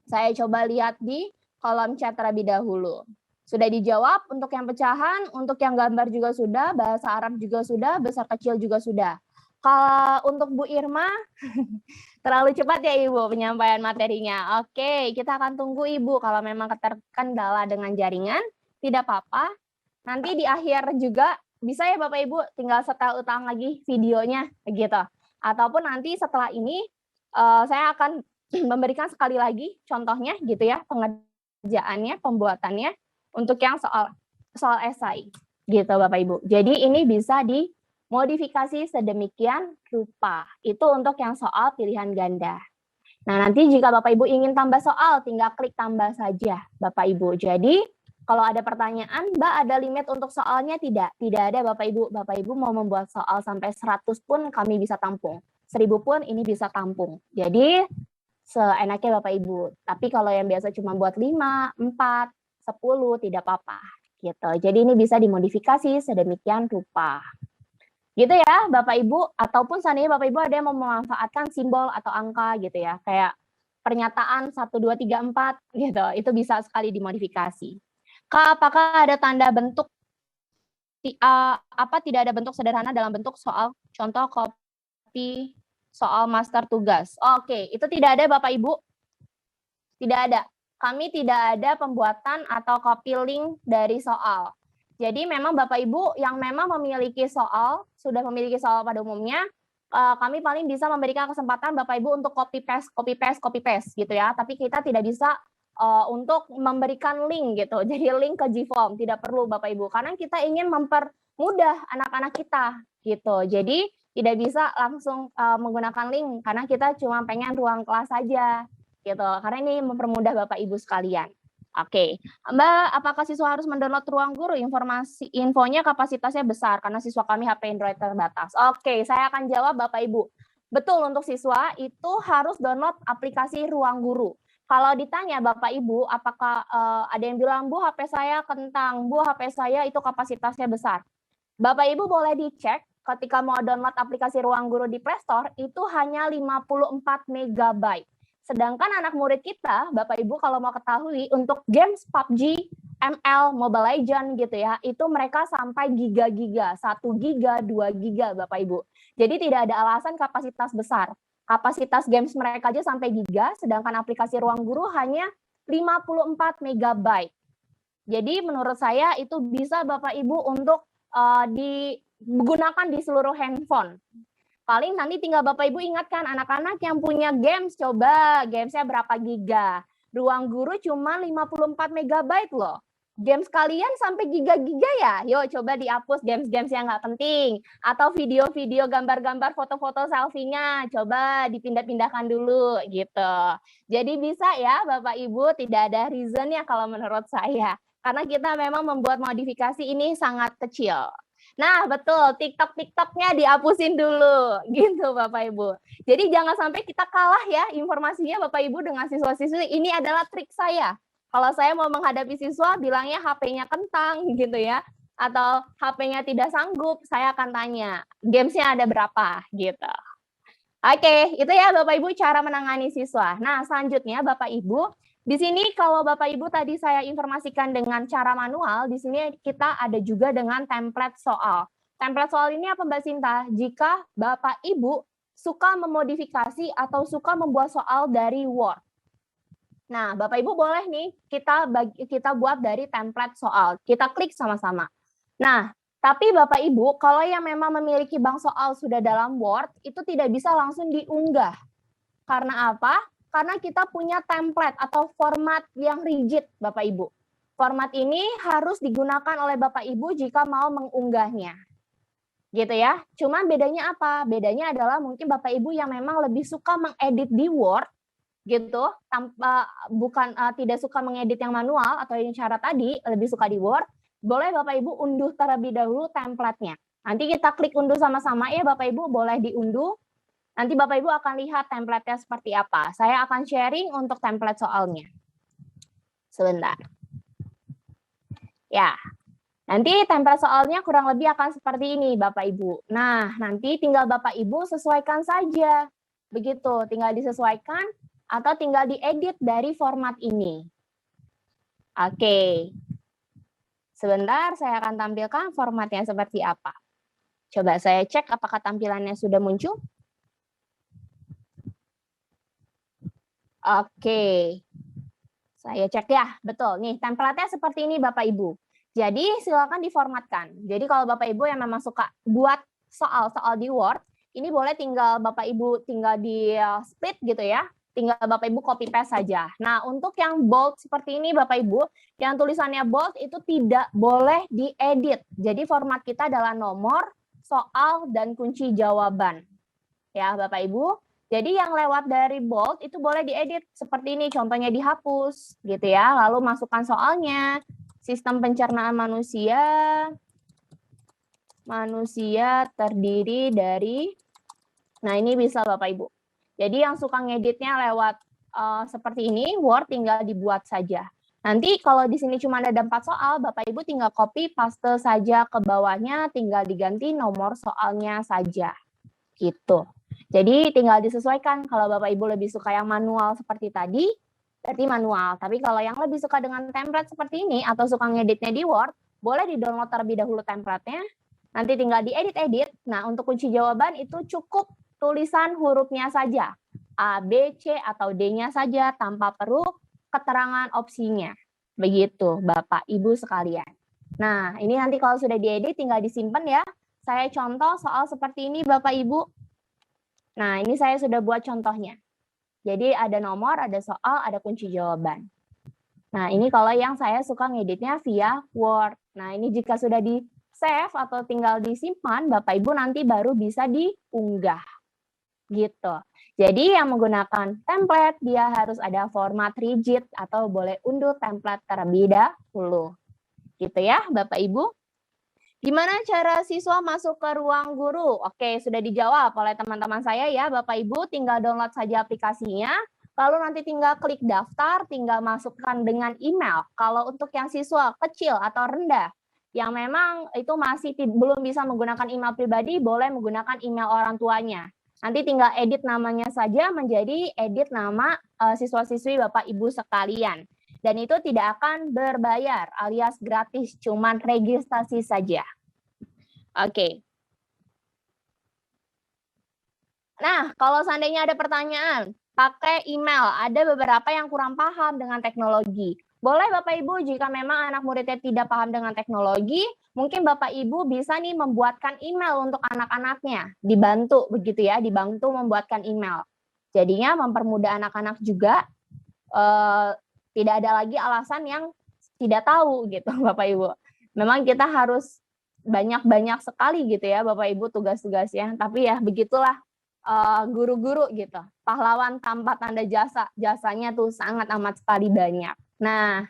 saya coba lihat di kolom chat terlebih dahulu. Sudah dijawab untuk yang pecahan, untuk yang gambar juga sudah, bahasa Arab juga sudah, besar kecil juga sudah. Kalau untuk Bu Irma, terlalu cepat ya Ibu penyampaian materinya. Oke, kita akan tunggu Ibu kalau memang terkendala dengan jaringan, tidak apa-apa. Nanti di akhir juga bisa ya Bapak Ibu tinggal setel ulang lagi videonya gitu. Ataupun nanti setelah ini saya akan memberikan sekali lagi contohnya gitu ya, pengerjaannya, pembuatannya untuk yang soal esai gitu Bapak Ibu. Jadi ini bisa dimodifikasi sedemikian rupa. Itu untuk yang soal pilihan ganda. Nah, nanti jika Bapak Ibu ingin tambah soal, tinggal klik tambah saja Bapak Ibu. Jadi kalau ada pertanyaan, Mbak ada limit untuk soalnya? Tidak? Tidak ada Bapak Ibu. Bapak Ibu mau membuat soal sampai 100 pun kami bisa tampung. 1000 pun ini bisa tampung. Jadi seenaknya Bapak Ibu. Tapi kalau yang biasa cuma buat 5, 4, 10 tidak apa-apa. Gitu. Jadi ini bisa dimodifikasi sedemikian rupa. Gitu ya Bapak Ibu. Ataupun seandainya Bapak Ibu ada yang mau memanfaatkan simbol atau angka gitu ya. Kayak pernyataan 1, 2, 3, 4 gitu. Itu bisa sekali dimodifikasi. Kak, apakah ada tanda bentuk tidak ada bentuk sederhana dalam bentuk soal contoh copy soal master tugas? Oke, itu tidak ada Bapak Ibu. Tidak ada. Kami tidak ada pembuatan atau copy link dari soal. Jadi memang Bapak Ibu yang memang memiliki soal, sudah memiliki soal pada umumnya, kami paling bisa memberikan kesempatan Bapak Ibu untuk copy paste gitu ya. Tapi kita tidak bisa untuk memberikan link gitu. Jadi link ke GFORM tidak perlu Bapak Ibu karena kita ingin mempermudah anak-anak kita gitu. Jadi tidak bisa langsung menggunakan link karena kita cuma pengen ruang kelas saja gitu. Karena ini mempermudah Bapak Ibu sekalian. Oke, Mbak, apakah siswa harus mendownload Ruang Guru? Infonya kapasitasnya besar karena siswa kami HP Android terbatas. Oke, saya akan jawab Bapak Ibu. Betul, untuk siswa itu harus download aplikasi Ruang Guru. Kalau ditanya Bapak Ibu, apakah ada yang bilang, Bu HP saya kentang, Bu HP saya itu kapasitasnya besar. Bapak Ibu boleh dicek ketika mau download aplikasi Ruang Guru di Play Store, itu hanya 54 MB. Sedangkan anak murid kita, Bapak Ibu kalau mau ketahui, untuk games PUBG, ML, Mobile Legends gitu ya, itu mereka sampai giga-giga, 1 giga, 2 giga Bapak Ibu. Jadi tidak ada alasan kapasitas besar. Kapasitas games mereka aja sampai giga, sedangkan aplikasi Ruang Guru hanya 54 MB. Jadi menurut saya itu bisa Bapak Ibu untuk digunakan di seluruh handphone. Paling nanti tinggal Bapak Ibu ingatkan anak-anak yang punya games, coba gamesnya berapa giga. Ruang guru cuma 54 MB loh. Games kalian sampai giga-giga ya? Yuk coba dihapus games-games yang nggak penting. Atau video-video gambar-gambar foto-foto selfie-nya. Coba dipindah-pindahkan dulu gitu. Jadi bisa ya Bapak Ibu, tidak ada reason ya kalau menurut saya. Karena kita memang membuat modifikasi ini sangat kecil. Nah betul, TikTok-TikToknya dihapusin dulu gitu Bapak Ibu. Jadi jangan sampai kita kalah ya informasinya Bapak Ibu dengan siswa-siswi. Ini adalah trik saya. Kalau saya mau menghadapi siswa, bilangnya HP-nya kentang gitu ya, atau HP-nya tidak sanggup, saya akan tanya, games-nya ada berapa gitu. Oke, itu ya Bapak Ibu cara menangani siswa. Nah, selanjutnya Bapak Ibu, di sini kalau Bapak Ibu tadi saya informasikan dengan cara manual, di sini kita ada juga dengan template soal. Template soal ini apa Mbak Sinta? Jika Bapak Ibu suka memodifikasi atau suka membuat soal dari Word. Nah, Bapak Ibu boleh nih kita buat dari template soal. Kita klik sama-sama. Nah, tapi Bapak Ibu kalau yang memang memiliki bank soal sudah dalam Word itu tidak bisa langsung diunggah. Karena apa? Karena kita punya template atau format yang rigid, Bapak Ibu. Format ini harus digunakan oleh Bapak Ibu jika mau mengunggahnya. Gitu ya. Cuma bedanya apa? Bedanya adalah mungkin Bapak Ibu yang memang lebih suka mengedit di Word gitu, tanpa tidak suka mengedit yang manual atau yang cara tadi, lebih suka di Word, boleh Bapak Ibu unduh terlebih dahulu template-nya. Nanti kita klik unduh sama-sama ya Bapak Ibu, boleh diunduh. Nanti Bapak Ibu akan lihat template-nya seperti apa. Saya akan sharing untuk template soalnya. Sebentar. Ya, nanti template soalnya kurang lebih akan seperti ini Bapak Ibu. Nah, nanti tinggal Bapak Ibu sesuaikan saja. Begitu, tinggal disesuaikan atau tinggal diedit dari format ini. Oke. Sebentar, saya akan tampilkan formatnya seperti apa. Coba saya cek apakah tampilannya sudah muncul. Oke. Saya cek ya, betul. Nih, template-nya seperti ini Bapak Ibu. Jadi, silakan diformatkan. Jadi, kalau Bapak Ibu yang memang suka buat soal-soal di Word, ini boleh tinggal Bapak Ibu tinggal di split gitu ya. Tinggal Bapak Ibu copy paste saja. Nah, untuk yang bold seperti ini Bapak Ibu, yang tulisannya bold itu tidak boleh diedit. Jadi format kita adalah nomor, soal, dan kunci jawaban. Ya, Bapak Ibu. Jadi yang lewat dari bold itu boleh diedit seperti ini, contohnya dihapus gitu ya. Lalu masukkan soalnya. Sistem pencernaan manusia terdiri dari, nah ini bisa Bapak Ibu. Jadi yang suka ngeditnya lewat seperti ini, Word tinggal dibuat saja. Nanti kalau di sini cuma ada 4 soal, Bapak Ibu tinggal copy paste saja ke bawahnya, tinggal diganti nomor soalnya saja. Gitu. Jadi tinggal disesuaikan. Kalau Bapak Ibu lebih suka yang manual seperti tadi, berarti manual. Tapi kalau yang lebih suka dengan template seperti ini atau suka ngeditnya di Word, boleh di-download terlebih dahulu template-nya. Nanti tinggal diedit-edit. Nah, untuk kunci jawaban itu cukup tulisan hurufnya saja, A, B, C, atau D-nya saja tanpa perlu keterangan opsinya. Begitu, Bapak, Ibu sekalian. Nah, ini nanti kalau sudah diedit tinggal disimpan ya. Saya contoh soal seperti ini, Bapak, Ibu. Nah, ini saya sudah buat contohnya. Jadi ada nomor, ada soal, ada kunci jawaban. Nah, ini kalau yang saya suka ngeditnya via Word. Nah, ini jika sudah di-save atau tinggal disimpan, Bapak, Ibu nanti baru bisa diunggah. Gitu. Jadi yang menggunakan template dia harus ada format rigid atau boleh unduh template terlebih dahulu. Gitu ya, Bapak Ibu. Gimana cara siswa masuk ke ruang guru? Oke, sudah dijawab oleh teman-teman saya ya, Bapak Ibu, tinggal download saja aplikasinya. Lalu nanti tinggal klik daftar, tinggal masukkan dengan email. Kalau untuk yang siswa kecil atau rendah yang memang itu masih belum bisa menggunakan email pribadi, boleh menggunakan email orang tuanya. Nanti tinggal edit namanya saja menjadi edit nama siswa-siswi Bapak Ibu sekalian. Dan itu tidak akan berbayar alias gratis, cuman registrasi saja. Oke. Nah, kalau seandainya ada pertanyaan, pakai email. Ada beberapa yang kurang paham dengan teknologi. Boleh Bapak Ibu jika memang anak muridnya tidak paham dengan teknologi, mungkin Bapak Ibu bisa nih membuatkan email untuk anak-anaknya. Dibantu begitu ya, dibantu membuatkan email. Jadinya mempermudah anak-anak juga. tidak ada lagi alasan yang tidak tahu gitu Bapak Ibu. Memang kita harus banyak-banyak sekali gitu ya Bapak Ibu tugas-tugasnya, tapi ya begitulah guru-guru gitu. Pahlawan tanpa tanda jasa, jasanya tuh sangat amat sekali banyak. Nah,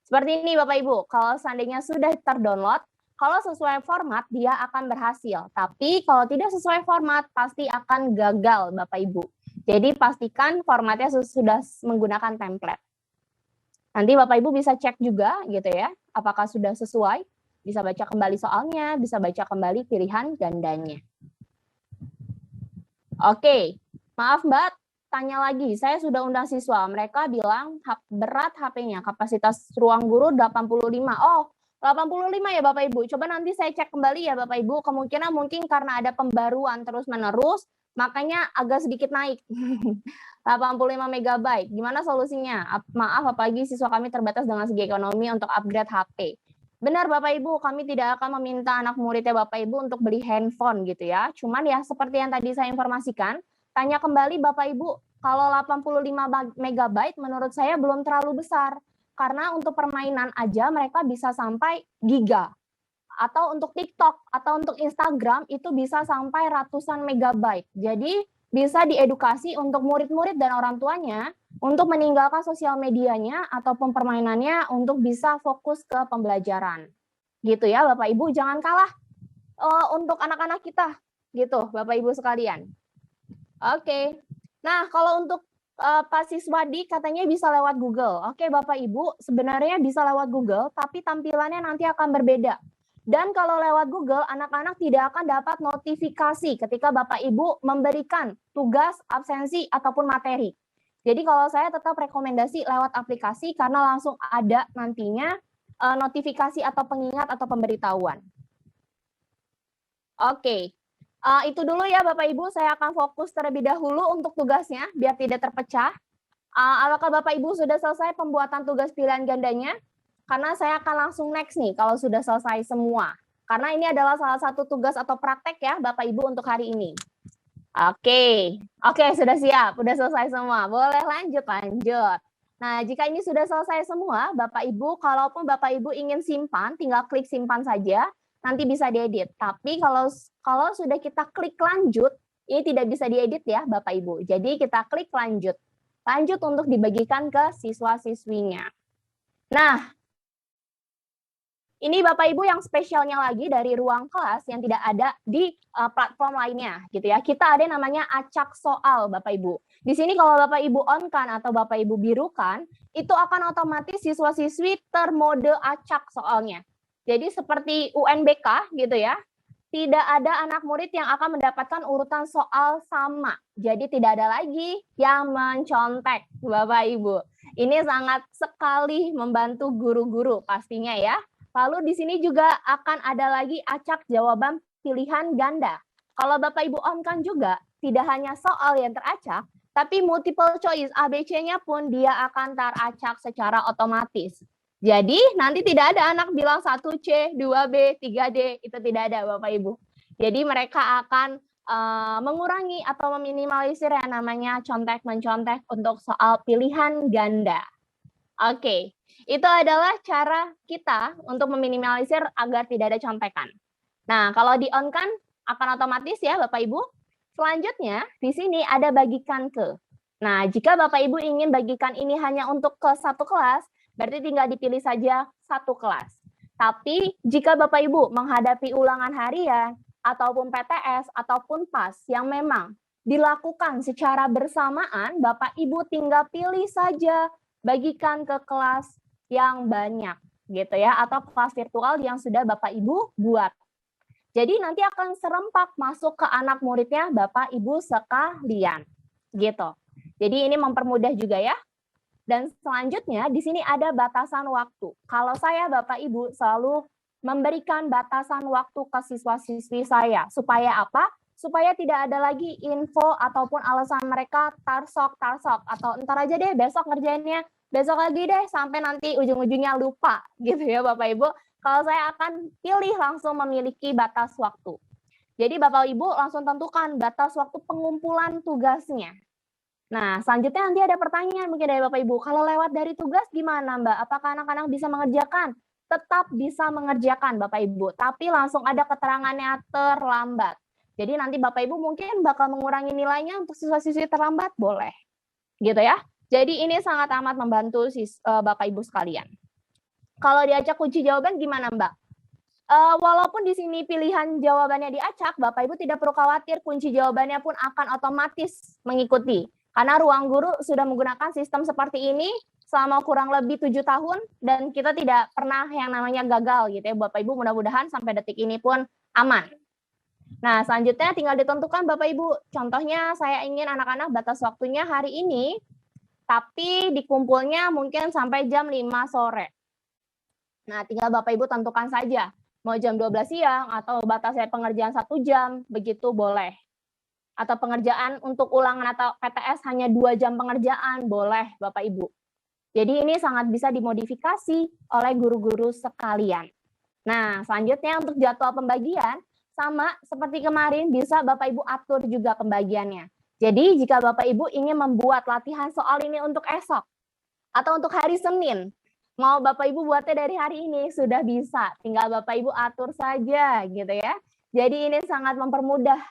seperti ini Bapak Ibu, kalau seandainya sudah terdownload, kalau sesuai format dia akan berhasil. Tapi kalau tidak sesuai format pasti akan gagal Bapak Ibu. Jadi pastikan formatnya sudah menggunakan template. Nanti Bapak Ibu bisa cek juga gitu ya, apakah sudah sesuai, bisa baca kembali soalnya, bisa baca kembali pilihan gandanya. Oke, maaf Mbak, tanya lagi, saya sudah undang siswa, mereka bilang berat HP-nya, kapasitas ruang guru 85. Oh, 85 ya Bapak Ibu, coba nanti saya cek kembali ya Bapak Ibu, kemungkinan mungkin karena ada pembaruan terus-menerus, makanya agak sedikit naik. 85 MB, gimana solusinya? Maaf, apalagi siswa kami terbatas dengan segi ekonomi untuk upgrade HP. Benar Bapak Ibu, kami tidak akan meminta anak muridnya Bapak Ibu untuk beli handphone gitu ya. Cuman ya seperti yang tadi saya informasikan, tanya kembali Bapak Ibu, kalau 85 MB menurut saya belum terlalu besar. Karena untuk permainan aja mereka bisa sampai giga. Atau untuk TikTok atau untuk Instagram itu bisa sampai ratusan megabyte. Jadi bisa diedukasi untuk murid-murid dan orang tuanya untuk meninggalkan sosial medianya ataupun permainannya untuk bisa fokus ke pembelajaran. Gitu ya Bapak Ibu, jangan kalah untuk anak-anak kita gitu Bapak Ibu sekalian. Oke. Nah, kalau untuk Pak Siswadi katanya bisa lewat Google. Oke Bapak Ibu, sebenarnya bisa lewat Google tapi tampilannya nanti akan berbeda. Dan kalau lewat Google, anak-anak tidak akan dapat notifikasi ketika Bapak Ibu memberikan tugas, absensi, ataupun materi. Jadi kalau saya tetap rekomendasi lewat aplikasi karena langsung ada nantinya notifikasi atau pengingat atau pemberitahuan. Oke, itu dulu ya Bapak Ibu, saya akan fokus terlebih dahulu untuk tugasnya biar tidak terpecah. Apakah Bapak Ibu sudah selesai pembuatan tugas pilihan gandanya? Karena saya akan langsung next nih kalau sudah selesai semua. Karena ini adalah salah satu tugas atau praktek ya Bapak Ibu untuk hari ini. Oke, sudah siap, sudah selesai semua. Boleh lanjut. Nah, jika ini sudah selesai semua, Bapak Ibu, kalaupun Bapak Ibu ingin simpan, tinggal klik simpan saja, nanti bisa diedit. Tapi kalau sudah kita klik lanjut, ini tidak bisa diedit ya Bapak Ibu. Jadi kita klik lanjut. Lanjut untuk dibagikan ke siswa-siswinya. Nah, ini Bapak Ibu yang spesialnya lagi dari ruang kelas yang tidak ada di platform lainnya gitu ya. Kita ada yang namanya acak soal Bapak Ibu. Di sini kalau Bapak Ibu on-kan atau Bapak Ibu birukan, itu akan otomatis siswa-siswi termode acak soalnya. Jadi seperti UNBK gitu ya. Tidak ada anak murid yang akan mendapatkan urutan soal sama. Jadi tidak ada lagi yang mencontek Bapak Ibu. Ini sangat sekali membantu guru-guru pastinya ya. Lalu di sini juga akan ada lagi acak jawaban pilihan ganda. Kalau Bapak Ibu on-kan juga, tidak hanya soal yang teracak, tapi multiple choice ABC-nya pun dia akan teracak secara otomatis. Jadi nanti tidak ada anak bilang 1C, 2B, 3D, itu tidak ada Bapak Ibu. Jadi mereka akan mengurangi atau meminimalisir yang namanya contek-mencontek untuk soal pilihan ganda. Oke. Itu adalah cara kita untuk meminimalisir agar tidak ada contekan. Nah, kalau di on kan akan otomatis ya Bapak Ibu. Selanjutnya, di sini ada bagikan ke. Nah, jika Bapak Ibu ingin bagikan ini hanya untuk ke satu kelas, berarti tinggal dipilih saja satu kelas. Tapi jika Bapak Ibu menghadapi ulangan harian, ataupun PTS, ataupun PAS yang memang dilakukan secara bersamaan, Bapak Ibu tinggal pilih saja bagikan ke kelas yang banyak gitu ya, atau kelas virtual yang sudah Bapak Ibu buat. Jadi nanti akan serempak masuk ke anak muridnya Bapak Ibu sekalian gitu. Jadi ini mempermudah juga ya. Dan selanjutnya di sini ada batasan waktu. Kalau saya Bapak Ibu selalu memberikan batasan waktu ke siswa-siswi saya supaya apa? Supaya tidak ada lagi info ataupun alasan mereka tarsok atau ntar aja deh besok ngerjainnya, besok lagi deh sampai nanti ujung-ujungnya lupa gitu ya Bapak Ibu. Kalau saya akan pilih langsung memiliki batas waktu. Jadi Bapak Ibu langsung tentukan batas waktu pengumpulan tugasnya. Nah, selanjutnya nanti ada pertanyaan mungkin dari Bapak Ibu. Kalau lewat dari tugas gimana, Mbak? Apakah anak-anak bisa mengerjakan? Tetap bisa mengerjakan, Bapak Ibu. Tapi langsung ada keterangannya terlambat. Jadi nanti Bapak Ibu mungkin bakal mengurangi nilainya untuk siswa-siswi terlambat, boleh. Gitu ya. Jadi ini sangat amat membantu Bapak Ibu sekalian. Kalau diacak kunci jawaban gimana, Mbak? Walaupun di sini pilihan jawabannya diacak, Bapak Ibu tidak perlu khawatir, kunci jawabannya pun akan otomatis mengikuti. Karena Ruang Guru sudah menggunakan sistem seperti ini selama kurang lebih 7 tahun, dan kita tidak pernah yang namanya gagal gitu ya, Bapak Ibu, mudah-mudahan sampai detik ini pun aman. Nah, selanjutnya tinggal ditentukan Bapak Ibu. Contohnya saya ingin anak-anak batas waktunya hari ini, tapi dikumpulnya mungkin sampai jam 5 sore. Nah, tinggal Bapak Ibu tentukan saja. Mau jam 12 siang atau batasnya pengerjaan 1 jam, begitu boleh. Atau pengerjaan untuk ulangan atau PTS hanya 2 jam pengerjaan, boleh Bapak Ibu. Jadi ini sangat bisa dimodifikasi oleh guru-guru sekalian. Nah, selanjutnya untuk jadwal pembagian, sama seperti kemarin bisa Bapak Ibu atur juga pembagiannya. Jadi jika Bapak Ibu ingin membuat latihan soal ini untuk esok, atau untuk hari Senin, mau Bapak Ibu buatnya dari hari ini, sudah bisa. Tinggal Bapak Ibu atur saja gitu ya. Jadi ini sangat mempermudah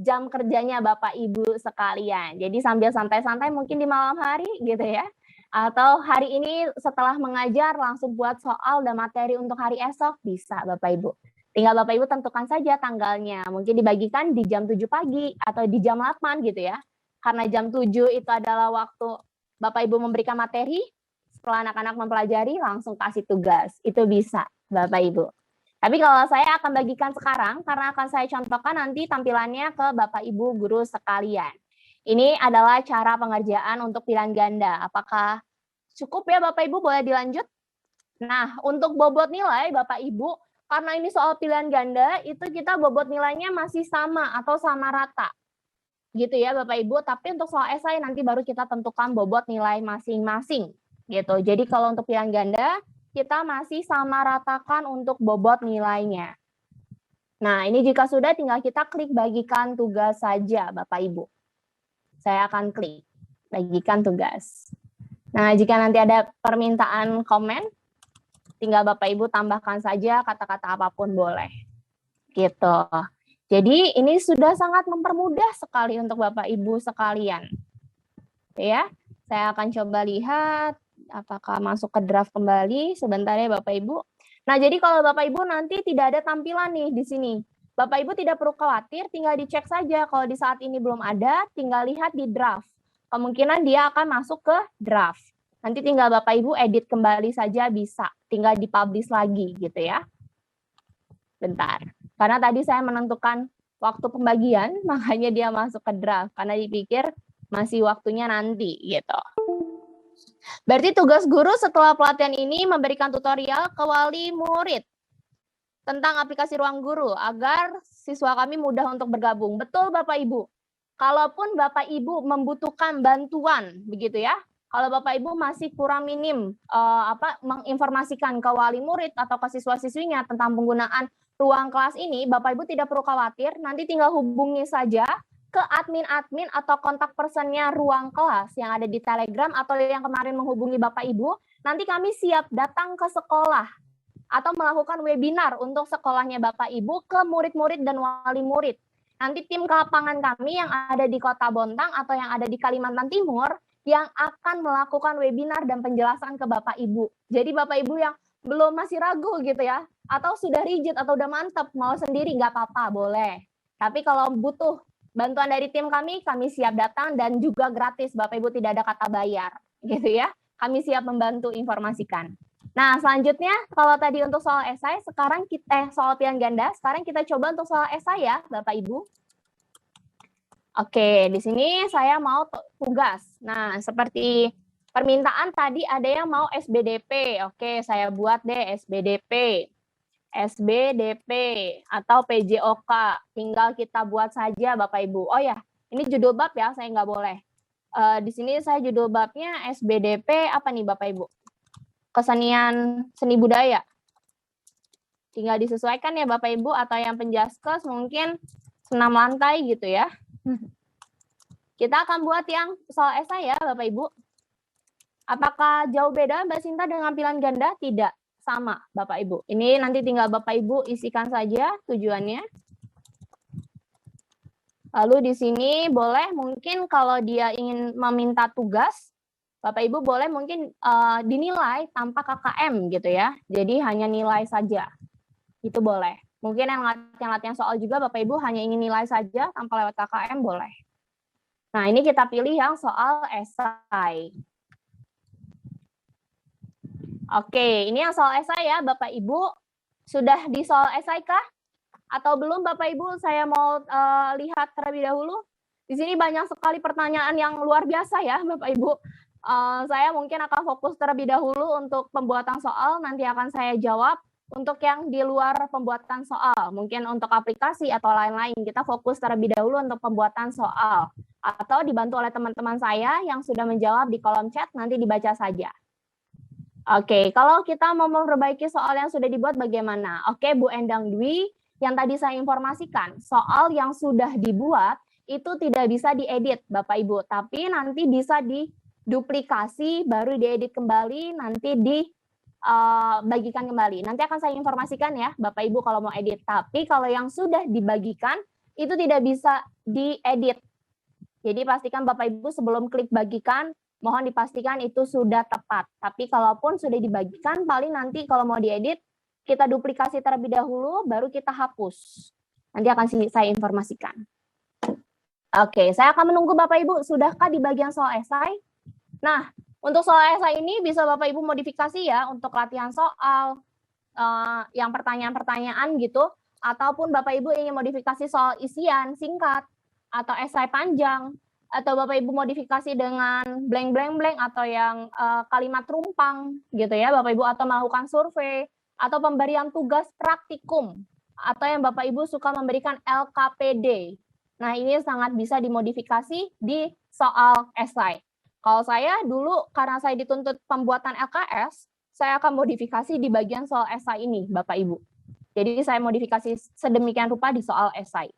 jam kerjanya Bapak Ibu sekalian. Jadi sambil santai-santai mungkin di malam hari gitu ya. Atau hari ini setelah mengajar langsung buat soal dan materi untuk hari esok, bisa Bapak Ibu. Tinggal Bapak Ibu tentukan saja tanggalnya. Mungkin dibagikan di jam 7 pagi atau di jam 8 gitu ya. Karena jam 7 itu adalah waktu Bapak Ibu memberikan materi, setelah anak-anak mempelajari langsung kasih tugas. Itu bisa Bapak Ibu. Tapi kalau saya akan bagikan sekarang, karena akan saya contohkan nanti tampilannya ke Bapak Ibu guru sekalian. Ini adalah cara pengerjaan untuk pilihan ganda. Apakah cukup ya Bapak Ibu, boleh dilanjut? Nah, untuk bobot nilai Bapak Ibu, karena ini soal pilihan ganda, itu kita bobot nilainya masih sama atau sama rata. Gitu ya Bapak Ibu, tapi untuk soal esai nanti baru kita tentukan bobot nilai masing-masing. Gitu. Jadi kalau untuk pilihan ganda, kita masih sama ratakan untuk bobot nilainya. Nah, ini jika sudah tinggal kita klik bagikan tugas saja Bapak Ibu. Saya akan klik bagikan tugas. Nah, jika nanti ada permintaan komen, tinggal Bapak Ibu tambahkan saja kata-kata apapun boleh. Gitu. Jadi ini sudah sangat mempermudah sekali untuk Bapak Ibu sekalian. Ya, saya akan coba lihat apakah masuk ke draft kembali. Sebentar ya Bapak Ibu. Nah, jadi kalau Bapak Ibu nanti tidak ada tampilan nih di sini. Bapak Ibu tidak perlu khawatir, tinggal dicek saja. Kalau di saat ini belum ada, tinggal lihat di draft. Kemungkinan dia akan masuk ke draft. Nanti tinggal Bapak Ibu edit kembali saja bisa. Tinggal dipublish lagi gitu ya. Bentar. Karena tadi saya menentukan waktu pembagian, makanya dia masuk ke draft. Karena dipikir masih waktunya nanti gitu. Berarti tugas guru setelah pelatihan ini memberikan tutorial ke wali murid tentang aplikasi Ruang Guru agar siswa kami mudah untuk bergabung. Betul Bapak Ibu. Kalaupun Bapak Ibu membutuhkan bantuan begitu ya. Kalau Bapak Ibu masih kurang minim menginformasikan ke wali murid atau ke siswa-siswinya tentang penggunaan ruang kelas ini, Bapak Ibu tidak perlu khawatir, nanti tinggal hubungi saja ke admin-admin atau kontak personnya ruang kelas yang ada di Telegram atau yang kemarin menghubungi Bapak Ibu, nanti kami siap datang ke sekolah atau melakukan webinar untuk sekolahnya Bapak Ibu ke murid-murid dan wali murid. Nanti tim lapangan kami yang ada di Kota Bontang atau yang ada di Kalimantan Timur yang akan melakukan webinar dan penjelasan ke Bapak Ibu. Jadi Bapak Ibu yang belum masih ragu gitu ya, atau sudah rigid atau udah mantap, mau sendiri nggak apa-apa, boleh. Tapi kalau butuh bantuan dari tim kami siap datang dan juga gratis, Bapak Ibu tidak ada kata bayar, gitu ya. Kami siap membantu informasikan. Nah, selanjutnya kalau tadi untuk soal esai, sekarang kita soal pilihan ganda, sekarang kita coba untuk soal esai ya, Bapak Ibu. Oke, di sini saya mau tugas. Nah, seperti permintaan tadi ada yang mau SBDP. Oke, saya buat deh SBDP. SBDP atau PJOK. Tinggal kita buat saja Bapak Ibu. Oh ya, ini judul bab ya, saya nggak boleh. Di sini saya judul babnya SBDP apa nih Bapak Ibu? Kesenian seni budaya. Tinggal disesuaikan ya Bapak Ibu, atau yang penjaskes mungkin senam lantai gitu ya. Kita akan buat yang soal esai ya, Bapak Ibu. Apakah jauh beda Mbak Sinta dengan pilihan ganda? Tidak, sama Bapak Ibu. Ini nanti tinggal Bapak Ibu isikan saja tujuannya. Lalu di sini boleh mungkin kalau dia ingin meminta tugas, Bapak Ibu boleh mungkin dinilai tanpa KKM gitu ya. Jadi hanya nilai saja. Itu boleh. Mungkin yang latihan soal juga Bapak Ibu hanya ingin nilai saja tanpa lewat KKM boleh. Nah, ini kita pilih yang soal esai. Oke, ini yang soal esai ya Bapak Ibu. Sudah di soal esai kah? Atau belum Bapak Ibu? Saya mau lihat terlebih dahulu. Di sini banyak sekali pertanyaan yang luar biasa ya Bapak Ibu. Saya mungkin akan fokus terlebih dahulu untuk pembuatan soal, nanti akan saya jawab. Untuk yang di luar pembuatan soal, mungkin untuk aplikasi atau lain-lain, kita fokus terlebih dahulu untuk pembuatan soal. Atau dibantu oleh teman-teman saya yang sudah menjawab di kolom chat, nanti dibaca saja. Oke, kalau kita mau memperbaiki soal yang sudah dibuat bagaimana? Oke, Bu Endang Dwi, yang tadi saya informasikan, soal yang sudah dibuat itu tidak bisa diedit, Bapak Ibu, tapi nanti bisa diduplikasi, baru diedit kembali, nanti dibagikan kembali. Nanti akan saya informasikan ya, Bapak Ibu kalau mau edit. Tapi kalau yang sudah dibagikan, itu tidak bisa diedit. Jadi pastikan Bapak Ibu sebelum klik bagikan, mohon dipastikan itu sudah tepat. Tapi kalaupun sudah dibagikan, paling nanti kalau mau diedit, kita duplikasi terlebih dahulu, baru kita hapus. Nanti akan saya informasikan. Oke, saya akan menunggu Bapak Ibu, sudahkah di bagian soal esai? Nah, untuk soal esai ini bisa Bapak Ibu modifikasi ya, untuk latihan soal, yang pertanyaan-pertanyaan gitu, ataupun Bapak Ibu ingin modifikasi soal isian, singkat, atau esai panjang, atau Bapak Ibu modifikasi dengan blank atau yang kalimat rumpang gitu ya Bapak Ibu, atau melakukan survei atau pemberian tugas praktikum, atau yang Bapak Ibu suka memberikan LKPD. Nah, ini sangat bisa dimodifikasi di soal esai. Kalau saya dulu karena saya dituntut pembuatan LKS, saya akan modifikasi di bagian soal esai ini Bapak Ibu. Jadi saya modifikasi sedemikian rupa di soal esai.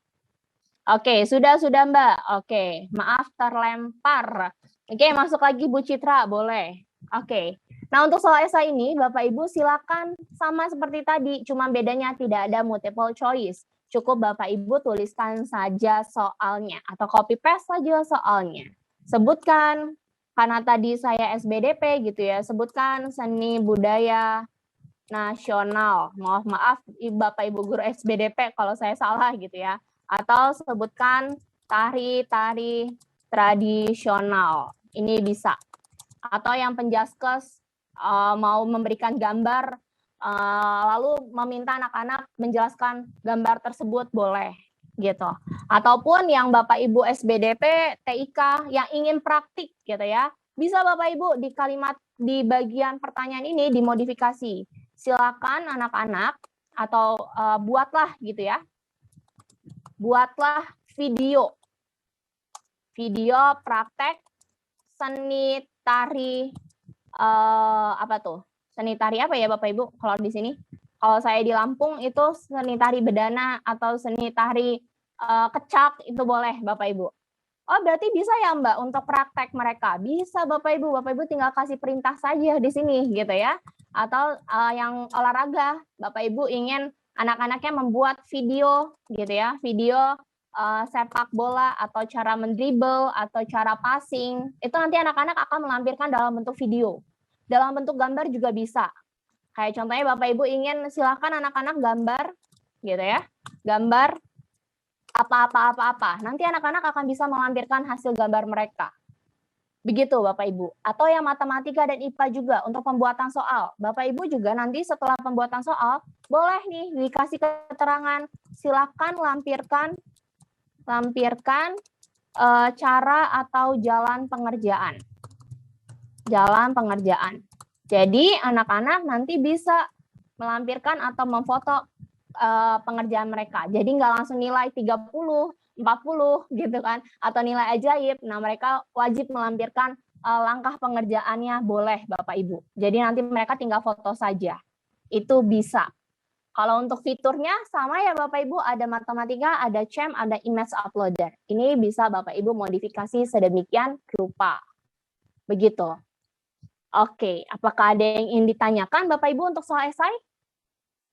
Oke, sudah Mbak. Oke, maaf terlempar. Oke, masuk lagi Bu Citra, boleh. Oke. Nah, untuk soal esai ini Bapak Ibu silakan sama seperti tadi, cuma bedanya tidak ada multiple choice. Cukup Bapak Ibu tuliskan saja soalnya atau copy paste saja soalnya. Sebutkan, karena tadi saya SBDP gitu ya, sebutkan seni budaya nasional. Maaf Bapak Ibu guru SBDP kalau saya salah gitu ya. Atau sebutkan tari-tari tradisional. Ini bisa. Atau yang penjaskes mau memberikan gambar, lalu meminta anak-anak menjelaskan gambar tersebut, boleh gitu. Ataupun yang Bapak Ibu SBDP, TIK yang ingin praktik gitu ya, bisa Bapak Ibu di kalimat di bagian pertanyaan ini dimodifikasi. Silakan anak-anak atau buatlah gitu ya. Buatlah video praktek seni tari apa tuh? Seni tari apa ya Bapak Ibu? Kalau di sini, kalau saya di Lampung itu seni tari bedana atau seni tari kecak itu boleh Bapak Ibu. Oh berarti bisa ya Mbak untuk praktek mereka? Bisa Bapak Ibu tinggal kasih perintah saja di sini gitu ya. Atau yang olahraga, Bapak Ibu ingin anak-anaknya membuat video gitu ya, video sepak bola atau cara mendribble atau cara passing, itu nanti anak-anak akan melampirkan dalam bentuk video. Dalam bentuk gambar juga bisa. Kayak contohnya Bapak Ibu ingin silakan anak-anak gambar gitu ya, gambar apa-apa. Nanti anak-anak akan bisa melampirkan hasil gambar mereka. Begitu Bapak Ibu. Atau yang matematika dan IPA juga untuk pembuatan soal. Bapak Ibu juga nanti setelah pembuatan soal, boleh nih dikasih keterangan, silakan lampirkan cara atau jalan pengerjaan. Jalan pengerjaan. Jadi anak-anak nanti bisa melampirkan atau memfoto pengerjaan mereka. Jadi nggak langsung nilai 30, 40 gitu kan, atau nilai ajaib. Nah, mereka wajib melampirkan langkah pengerjaannya, boleh Bapak Ibu. Jadi nanti mereka tinggal foto saja. Itu bisa. Kalau untuk fiturnya sama ya Bapak Ibu, ada matematika, ada CHAM, ada image uploader. Ini bisa Bapak Ibu modifikasi sedemikian rupa. Begitu. Oke, apakah ada yang ingin ditanyakan Bapak Ibu untuk soal esai?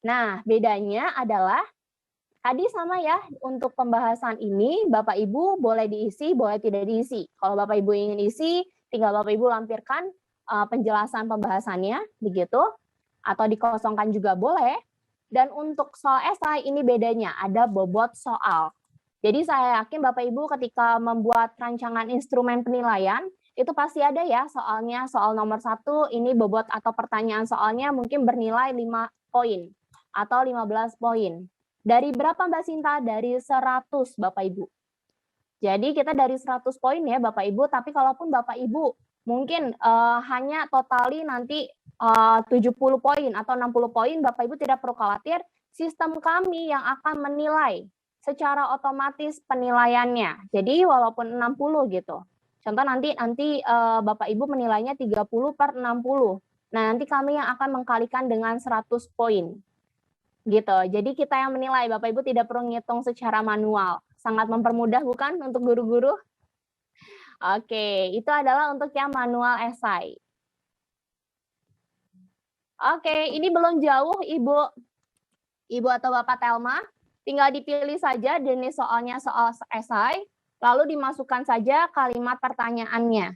Nah, bedanya adalah tadi sama ya, untuk pembahasan ini Bapak Ibu boleh diisi, boleh tidak diisi. Kalau Bapak Ibu ingin isi, tinggal Bapak Ibu lampirkan penjelasan pembahasannya, begitu. Atau dikosongkan juga boleh. Dan untuk soal esai ini bedanya, ada bobot soal. Jadi saya yakin Bapak Ibu ketika membuat rancangan instrumen penilaian, itu pasti ada ya soalnya, soal nomor 1 ini bobot atau pertanyaan soalnya mungkin bernilai 5 poin atau 15 poin. Dari berapa Mbak Sinta? Dari 100 Bapak Ibu. Jadi kita dari 100 poin ya Bapak Ibu, tapi kalaupun Bapak Ibu mungkin hanya totali nanti 70 poin atau 60 poin, Bapak Ibu tidak perlu khawatir, sistem kami yang akan menilai secara otomatis penilaiannya. Jadi walaupun 60 gitu. Contoh nanti Bapak Ibu menilainya 30 per 60. Nah, nanti kami yang akan mengkalikan dengan 100 poin. Gitu. Jadi kita yang menilai, Bapak Ibu tidak perlu ngitung secara manual. Sangat mempermudah bukan untuk guru-guru? Oke, itu adalah untuk yang manual esai. Oke, ini belum jauh Ibu atau Bapak Telma. Tinggal dipilih saja jenis soalnya soal esai, lalu dimasukkan saja kalimat pertanyaannya.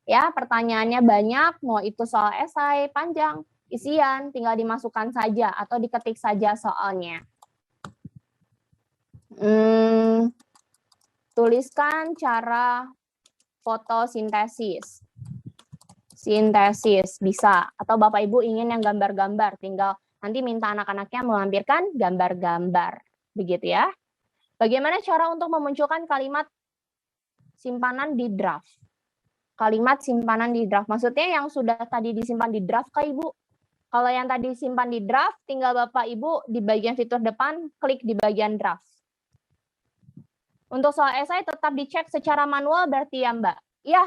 Ya, pertanyaannya banyak, mau itu soal esai, panjang, isian, tinggal dimasukkan saja atau diketik saja soalnya. Tuliskan cara fotosintesis. Sintesis bisa, atau Bapak Ibu ingin yang gambar-gambar, tinggal nanti minta anak-anaknya melampirkan gambar-gambar. Begitu ya. Bagaimana cara untuk memunculkan kalimat simpanan di draft? Kalimat simpanan di draft, maksudnya yang sudah tadi disimpan di draft Kak Ibu? Kalau yang tadi disimpan di draft, tinggal Bapak Ibu di bagian fitur depan, klik di bagian draft. Untuk soal esai tetap dicek secara manual berarti ya Mbak? Ya,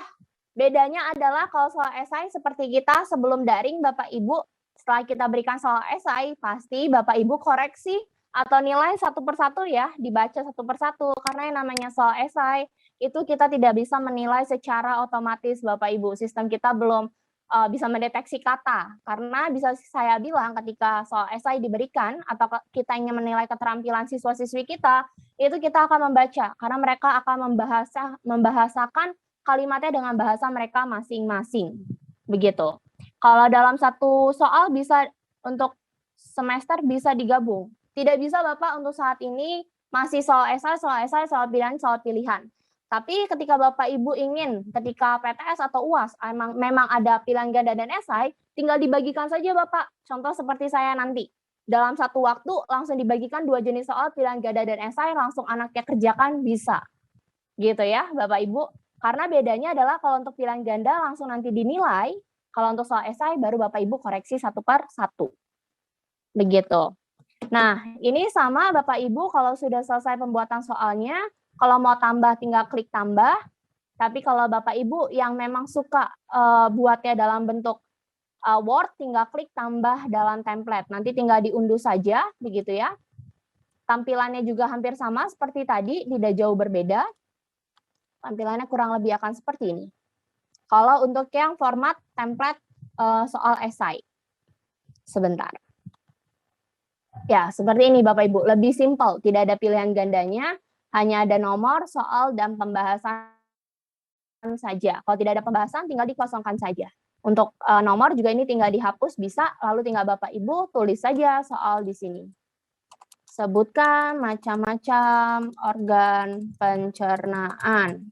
bedanya adalah kalau soal esai seperti kita sebelum daring Bapak Ibu, setelah kita berikan soal esai, pasti Bapak Ibu koreksi atau nilai satu persatu ya, dibaca satu persatu. Karena yang namanya soal esai, itu kita tidak bisa menilai secara otomatis Bapak Ibu. Sistem kita belum bisa mendeteksi kata. Karena bisa saya bilang ketika soal esai diberikan, atau kita ingin menilai keterampilan siswa-siswi kita, itu kita akan membaca. Karena mereka akan membahasakan kalimatnya dengan bahasa mereka masing-masing. Begitu. Kalau dalam satu soal bisa untuk semester bisa digabung. Tidak bisa Bapak untuk saat ini masih soal esai, soal pilihan. Tapi ketika Bapak Ibu ingin ketika PTS atau UAS memang ada pilihan ganda dan esai, tinggal dibagikan saja Bapak. Contoh seperti saya nanti. Dalam satu waktu langsung dibagikan 2 jenis soal pilihan ganda dan esai, langsung anaknya kerjakan bisa. Gitu ya Bapak Ibu. Karena bedanya adalah kalau untuk pilihan ganda langsung nanti dinilai, kalau untuk soal esai baru Bapak Ibu koreksi satu per satu. Begitu. Nah, ini sama Bapak Ibu kalau sudah selesai pembuatan soalnya, kalau mau tambah tinggal klik tambah. Tapi kalau Bapak Ibu yang memang suka buatnya dalam bentuk Word, tinggal klik tambah dalam template. Nanti tinggal diunduh saja, begitu ya. Tampilannya juga hampir sama seperti tadi, tidak jauh berbeda. Tampilannya kurang lebih akan seperti ini. Kalau untuk yang format template soal esai. Sebentar. Ya, seperti ini Bapak Ibu. Lebih simpel, tidak ada pilihan gandanya, hanya ada nomor, soal, dan pembahasan saja. Kalau tidak ada pembahasan, tinggal dikosongkan saja. Untuk nomor juga ini tinggal dihapus, bisa, lalu tinggal Bapak Ibu tulis saja soal di sini. Sebutkan macam-macam organ pencernaan.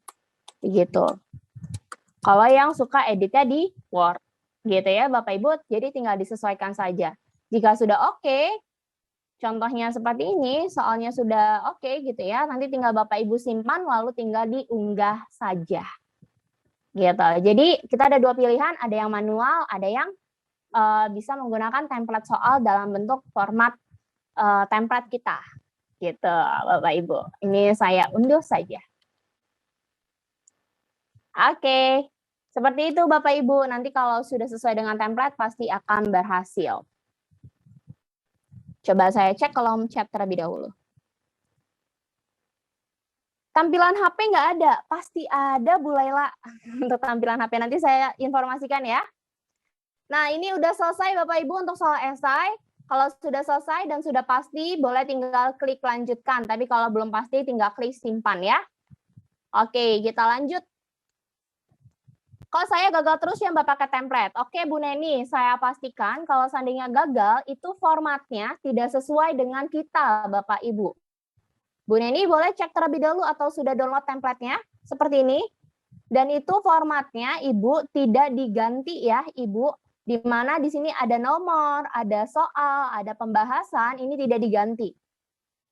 Begitu. Kalau yang suka editnya di Word. Gitu ya Bapak Ibu, jadi tinggal disesuaikan saja. Jika sudah oke, contohnya seperti ini, soalnya sudah oke gitu ya, nanti tinggal Bapak Ibu simpan, lalu tinggal diunggah saja. Gitu. Jadi kita ada 2 pilihan, ada yang manual, ada yang bisa menggunakan template soal dalam bentuk format template kita. Gitu, Bapak Ibu. Ini saya unduh saja. Oke. Seperti itu Bapak Ibu, nanti kalau sudah sesuai dengan template pasti akan berhasil. Coba saya cek kolom chat terlebih dahulu. Tampilan HP nggak ada, pasti ada Bu Laila untuk tampilan HP. Nanti saya informasikan ya. Nah, ini udah selesai Bapak Ibu untuk soal esai. Kalau sudah selesai dan sudah pasti, boleh tinggal klik lanjutkan. Tapi kalau belum pasti, tinggal klik simpan ya. Oke, kita lanjut. Kalau saya gagal terus yang Bapak pakai template. Oke, Bu Neni, saya pastikan kalau seandainya gagal, itu formatnya tidak sesuai dengan kita, Bapak Ibu. Bu Neni boleh cek terlebih dahulu atau sudah download template-nya seperti ini. Dan itu formatnya Ibu tidak diganti ya, Ibu. Di mana di sini ada nomor, ada soal, ada pembahasan, ini tidak diganti.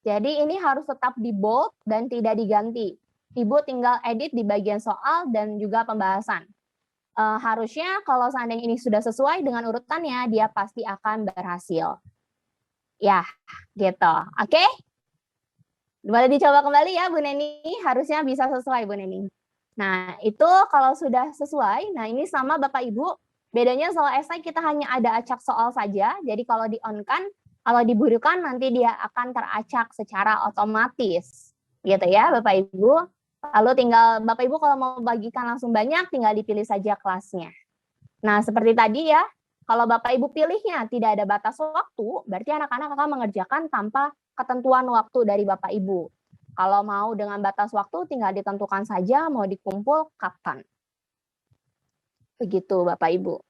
Jadi ini harus tetap di bold dan tidak diganti. Ibu tinggal edit di bagian soal dan juga pembahasan. Harusnya kalau seandainya ini sudah sesuai dengan urutannya, dia pasti akan berhasil. Ya, gitu. Oke? Boleh dicoba kembali ya, Bu Neni. Harusnya bisa sesuai, Bu Neni. Nah, itu kalau sudah sesuai, nah ini sama Bapak Ibu, bedanya soal esai kita hanya ada acak soal saja, jadi kalau di-on-kan, kalau diburukan nanti dia akan teracak secara otomatis. Gitu ya Bapak Ibu. Lalu tinggal Bapak Ibu kalau mau bagikan langsung banyak, tinggal dipilih saja kelasnya. Nah, seperti tadi ya, kalau Bapak Ibu pilihnya tidak ada batas waktu, berarti anak-anak akan mengerjakan tanpa ketentuan waktu dari Bapak Ibu. Kalau mau dengan batas waktu, tinggal ditentukan saja mau dikumpul kapan. Begitu Bapak Ibu.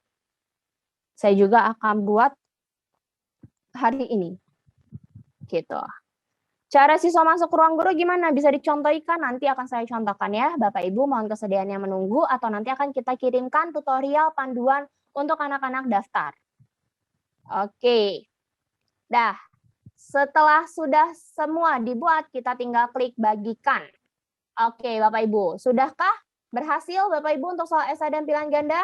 Saya juga akan buat hari ini. Gitu. Cara siswa masuk ke ruang guru gimana? Bisa dicontohkan? Nanti akan saya contohkan ya. Bapak Ibu mohon kesediaannya menunggu atau nanti akan kita kirimkan tutorial panduan untuk anak-anak daftar. Oke. Dah. Setelah sudah semua dibuat, kita tinggal klik bagikan. Oke, Bapak Ibu. Sudahkah berhasil Bapak Ibu untuk soal esai dan pilihan ganda?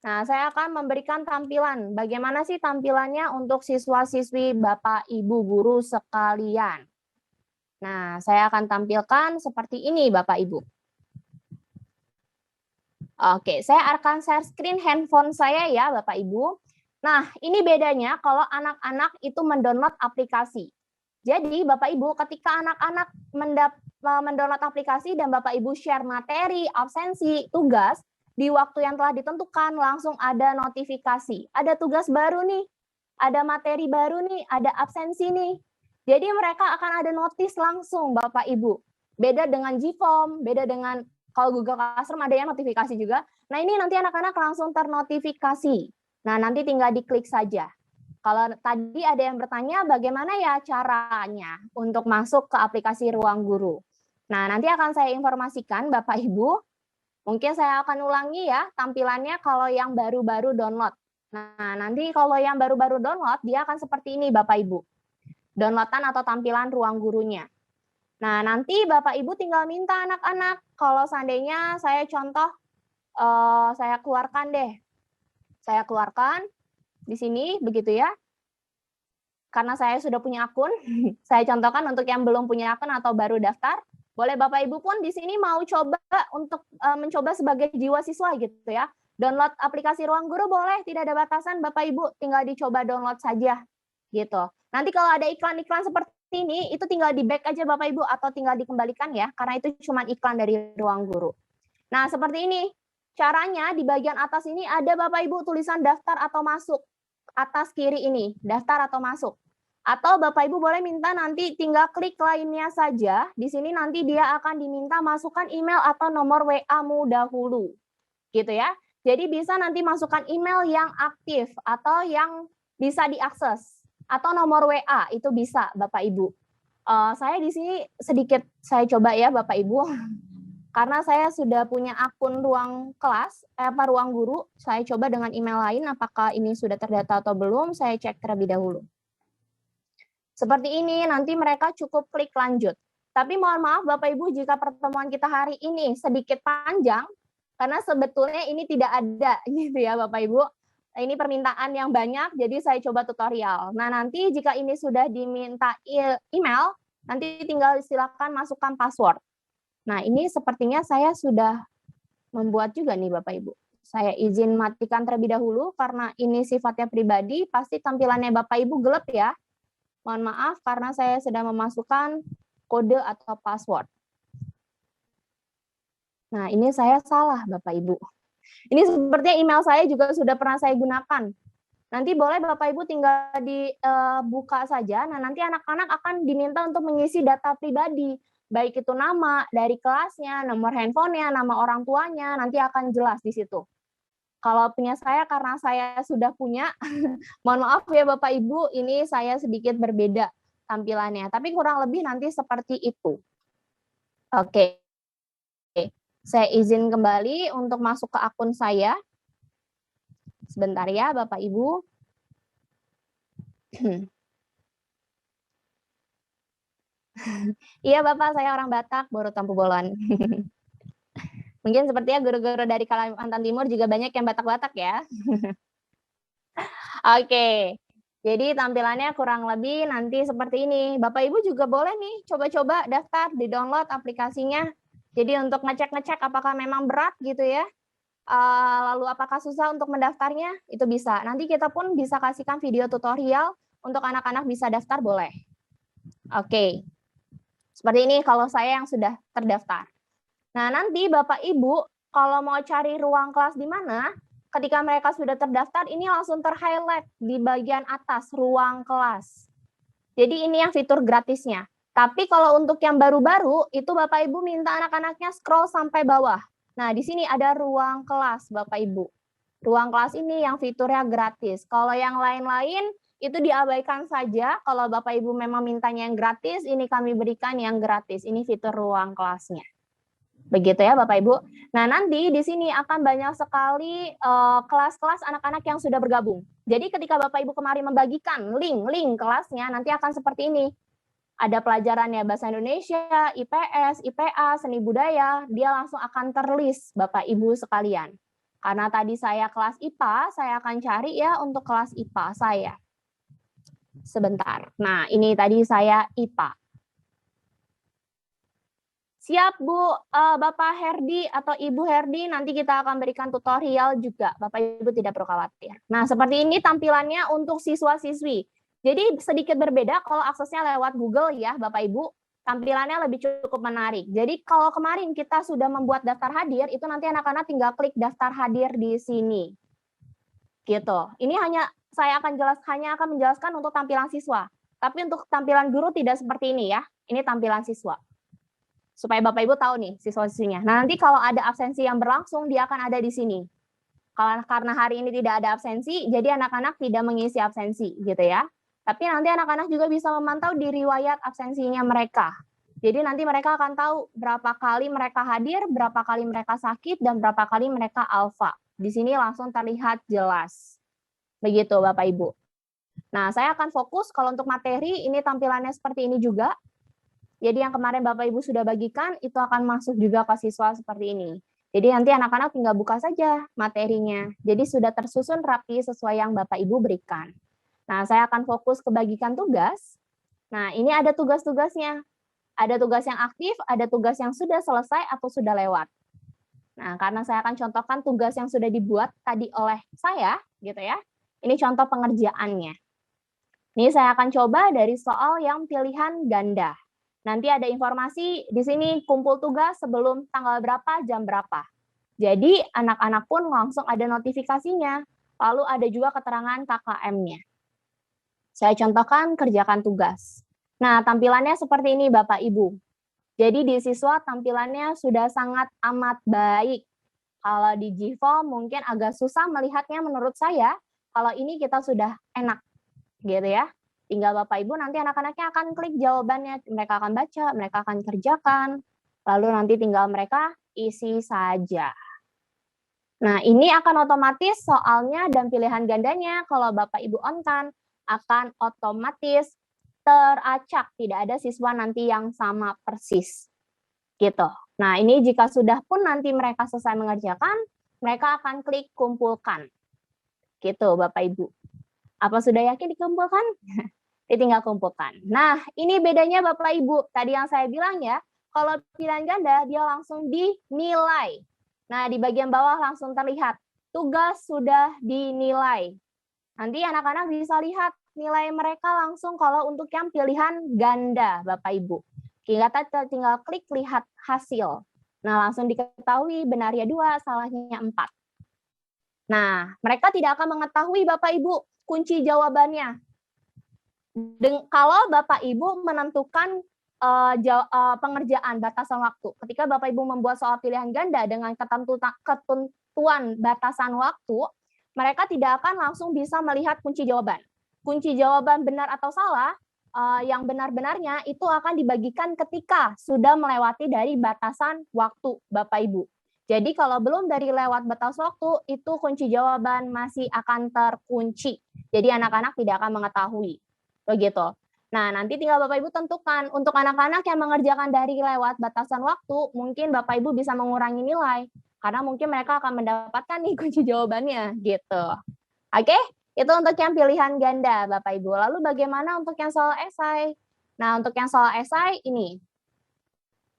Nah, saya akan memberikan tampilan. Bagaimana sih tampilannya untuk siswa-siswi Bapak Ibu guru sekalian? Nah, saya akan tampilkan seperti ini Bapak Ibu. Oke, saya akan share screen handphone saya ya Bapak Ibu. Nah, ini bedanya kalau anak-anak itu mendownload aplikasi. Jadi Bapak Ibu ketika anak-anak mendownload aplikasi dan Bapak Ibu share materi, absensi, tugas, di waktu yang telah ditentukan langsung ada notifikasi. Ada tugas baru nih, ada materi baru nih, ada absensi nih. Jadi mereka akan ada notis langsung Bapak Ibu. Beda dengan Gform, beda dengan kalau Google Classroom ada yang notifikasi juga. Nah ini nanti anak-anak langsung ternotifikasi. Nah nanti tinggal diklik saja. Kalau tadi ada yang bertanya bagaimana ya caranya untuk masuk ke aplikasi Ruang Guru. Nah nanti akan saya informasikan Bapak Ibu. Mungkin saya akan ulangi ya tampilannya kalau yang baru-baru download. Nah, nanti kalau yang baru-baru download, dia akan seperti ini Bapak Ibu. Downloadan atau tampilan ruang gurunya. Nah, nanti Bapak Ibu tinggal minta anak-anak. Kalau seandainya saya contoh, saya keluarkan deh. Saya keluarkan di sini, begitu ya. Karena saya sudah punya akun, saya contohkan untuk yang belum punya akun atau baru daftar. Boleh Bapak Ibu pun di sini mau coba untuk mencoba sebagai jiwa siswa gitu ya. Download aplikasi Ruang Guru boleh, tidak ada batasan Bapak Ibu, tinggal dicoba download saja gitu. Nanti kalau ada iklan-iklan seperti ini, itu tinggal di back aja Bapak Ibu atau tinggal dikembalikan ya, karena itu cuma iklan dari Ruang Guru. Nah seperti ini, caranya di bagian atas ini ada Bapak Ibu tulisan daftar atau masuk. Atas kiri ini, daftar atau masuk. Atau Bapak Ibu boleh minta nanti tinggal klik lainnya saja. Di sini nanti dia akan diminta masukkan email atau nomor WA-mu dahulu. Gitu ya. Jadi bisa nanti masukkan email yang aktif atau yang bisa diakses. Atau nomor WA, itu bisa Bapak Ibu. Saya di sini sedikit saya coba ya Bapak Ibu. Karena saya sudah punya akun ruang kelas, ruang guru. Saya coba dengan email lain, apakah ini sudah terdata atau belum, saya cek terlebih dahulu. Seperti ini, nanti mereka cukup klik lanjut. Tapi mohon maaf Bapak Ibu jika pertemuan kita hari ini sedikit panjang, karena sebetulnya ini tidak ada gitu ya Bapak Ibu. Ini permintaan yang banyak, jadi saya coba tutorial. Nah nanti jika ini sudah diminta email, nanti tinggal silakan masukkan password. Nah ini sepertinya saya sudah membuat juga nih Bapak Ibu. Saya izin matikan terlebih dahulu, karena ini sifatnya pribadi, pasti tampilannya Bapak Ibu gelap ya. Mohon maaf karena saya sedang memasukkan kode atau password. Nah, ini saya salah, Bapak Ibu. Ini sepertinya email saya juga sudah pernah saya gunakan. Nanti boleh Bapak Ibu tinggal dibuka saja. Nah, nanti anak-anak akan diminta untuk mengisi data pribadi. Baik itu nama dari kelasnya, nomor handphonenya, nama orang tuanya, nanti akan jelas di situ. Kalau punya saya, karena saya sudah punya, mohon maaf ya Bapak Ibu, ini saya sedikit berbeda tampilannya. Tapi kurang lebih nanti seperti itu. Oke. Saya izin kembali untuk masuk ke akun saya. Sebentar ya Bapak Ibu. Iya Bapak, saya orang Batak, Boro Tampu Bolon. Mungkin sepertinya guru-guru dari Kalimantan Timur juga banyak yang Batak-Batak ya. Oke, jadi tampilannya kurang lebih nanti seperti ini. Bapak Ibu juga boleh nih coba-coba daftar, di-download aplikasinya. Jadi untuk ngecek-ngecek apakah memang berat gitu ya. Lalu apakah susah untuk mendaftarnya, itu bisa. Nanti kita pun bisa kasihkan video tutorial untuk anak-anak bisa daftar, boleh. Oke, seperti ini kalau saya yang sudah terdaftar. Nah, nanti Bapak Ibu kalau mau cari ruang kelas di mana, ketika mereka sudah terdaftar, ini langsung ter-highlight di bagian atas ruang kelas. Jadi ini yang fitur gratisnya. Tapi kalau untuk yang baru-baru, itu Bapak Ibu minta anak-anaknya scroll sampai bawah. Nah, di sini ada ruang kelas, Bapak Ibu. Ruang kelas ini yang fiturnya gratis. Kalau yang lain-lain, itu diabaikan saja. Kalau Bapak Ibu memang mintanya yang gratis, ini kami berikan yang gratis. Ini fitur ruang kelasnya. Begitu ya Bapak Ibu. Nah, nanti di sini akan banyak sekali kelas-kelas anak-anak yang sudah bergabung. Jadi ketika Bapak Ibu kemarin membagikan link kelasnya, nanti akan seperti ini. Ada pelajarannya bahasa Indonesia, IPS, IPA, seni budaya, dia langsung akan terlist Bapak Ibu sekalian. Karena tadi saya kelas IPA, saya akan cari ya untuk kelas IPA saya. Sebentar. Nah, ini tadi saya IPA. Siap Bu, Bapak Herdi atau Ibu Herdi, nanti kita akan berikan tutorial juga. Bapak Ibu tidak perlu khawatir. Nah, seperti ini tampilannya untuk siswa-siswi. Jadi sedikit berbeda kalau aksesnya lewat Google ya Bapak Ibu, tampilannya lebih cukup menarik. Jadi kalau kemarin kita sudah membuat daftar hadir, itu nanti anak-anak tinggal klik daftar hadir di sini. Gitu. Ini saya akan menjelaskan untuk tampilan siswa. Tapi untuk tampilan guru tidak seperti ini ya. Ini tampilan siswa. Supaya Bapak Ibu tahu nih siswa-siswinya. Nah, nanti kalau ada absensi yang berlangsung, dia akan ada di sini. Karena hari ini tidak ada absensi, jadi anak-anak tidak mengisi absensi, gitu ya. Tapi nanti anak-anak juga bisa memantau di riwayat absensinya mereka. Jadi nanti mereka akan tahu berapa kali mereka hadir, berapa kali mereka sakit, dan berapa kali mereka alfa. Di sini langsung terlihat jelas. Begitu Bapak Ibu. Nah, saya akan fokus kalau untuk materi, ini tampilannya seperti ini juga. Jadi yang kemarin Bapak Ibu sudah bagikan, itu akan masuk juga ke siswa seperti ini. Jadi nanti anak-anak tinggal buka saja materinya. Jadi sudah tersusun rapi sesuai yang Bapak Ibu berikan. Nah, saya akan fokus ke bagikan tugas. Nah, ini ada tugas-tugasnya. Ada tugas yang aktif, ada tugas yang sudah selesai atau sudah lewat. Nah, karena saya akan contohkan tugas yang sudah dibuat tadi oleh saya, gitu ya. Ini contoh pengerjaannya. Ini saya akan coba dari soal yang pilihan ganda. Nanti ada informasi di sini kumpul tugas sebelum tanggal berapa, jam berapa. Jadi anak-anak pun langsung ada notifikasinya. Lalu ada juga keterangan KKM-nya. Saya contohkan kerjakan tugas. Nah, tampilannya seperti ini Bapak Ibu. Jadi di siswa tampilannya sudah sangat amat baik. Kalau di Gform mungkin agak susah melihatnya menurut saya. Kalau ini kita sudah enak, gitu ya. Tinggal Bapak Ibu nanti anak-anaknya akan klik jawabannya, mereka akan baca, mereka akan kerjakan, lalu nanti tinggal mereka isi saja. Nah, ini akan otomatis soalnya dan pilihan gandanya kalau Bapak Ibu on-kan akan otomatis teracak, tidak ada siswa nanti yang sama persis. Gitu. Nah, ini jika sudah pun nanti mereka selesai mengerjakan, mereka akan klik kumpulkan. Gitu, Bapak Ibu. Apa sudah yakin dikumpulkan? Tinggal kumpulkan. Nah, ini bedanya Bapak Ibu. Tadi yang saya bilang ya, kalau pilihan ganda, dia langsung dinilai. Nah, di bagian bawah langsung terlihat, tugas sudah dinilai. Nanti anak-anak bisa lihat nilai mereka langsung kalau untuk yang pilihan ganda, Bapak Ibu. Kita tinggal klik lihat hasil. Nah, langsung diketahui benarnya 2, salahnya 4. Nah, mereka tidak akan mengetahui Bapak Ibu kunci jawabannya. Kalau Bapak Ibu menentukan pengerjaan batasan waktu. Ketika Bapak Ibu membuat soal pilihan ganda dengan ketentuan batasan waktu, mereka tidak akan langsung bisa melihat kunci jawaban. Kunci jawaban benar atau salah, yang benar-benarnya itu akan dibagikan ketika sudah melewati dari batasan waktu Bapak Ibu. Jadi kalau belum dari lewat batas waktu, itu kunci jawaban masih akan terkunci. Jadi anak-anak tidak akan mengetahui. Begitu. Nah, nanti tinggal Bapak Ibu tentukan. Untuk anak-anak yang mengerjakan dari lewat batasan waktu, mungkin Bapak Ibu bisa mengurangi nilai. Karena mungkin mereka akan mendapatkan nih kunci jawabannya, gitu. Oke, itu untuk yang pilihan ganda, Bapak Ibu. Lalu bagaimana untuk yang soal esai? Nah, untuk yang soal esai, ini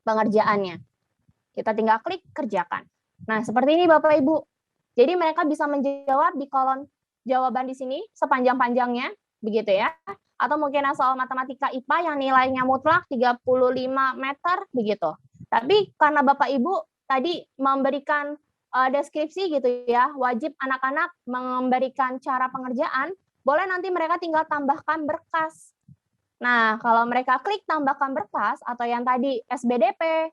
pengerjaannya. Kita tinggal klik kerjakan. Nah, seperti ini Bapak Ibu. Jadi mereka bisa menjawab di kolom jawaban di sini sepanjang-panjangnya, begitu ya. Atau mungkin soal matematika IPA yang nilainya mutlak 35 meter, begitu. Tapi karena Bapak Ibu tadi memberikan deskripsi gitu ya, wajib anak-anak memberikan cara pengerjaan, boleh nanti mereka tinggal tambahkan berkas. Nah, kalau mereka klik tambahkan berkas, atau yang tadi SBDP,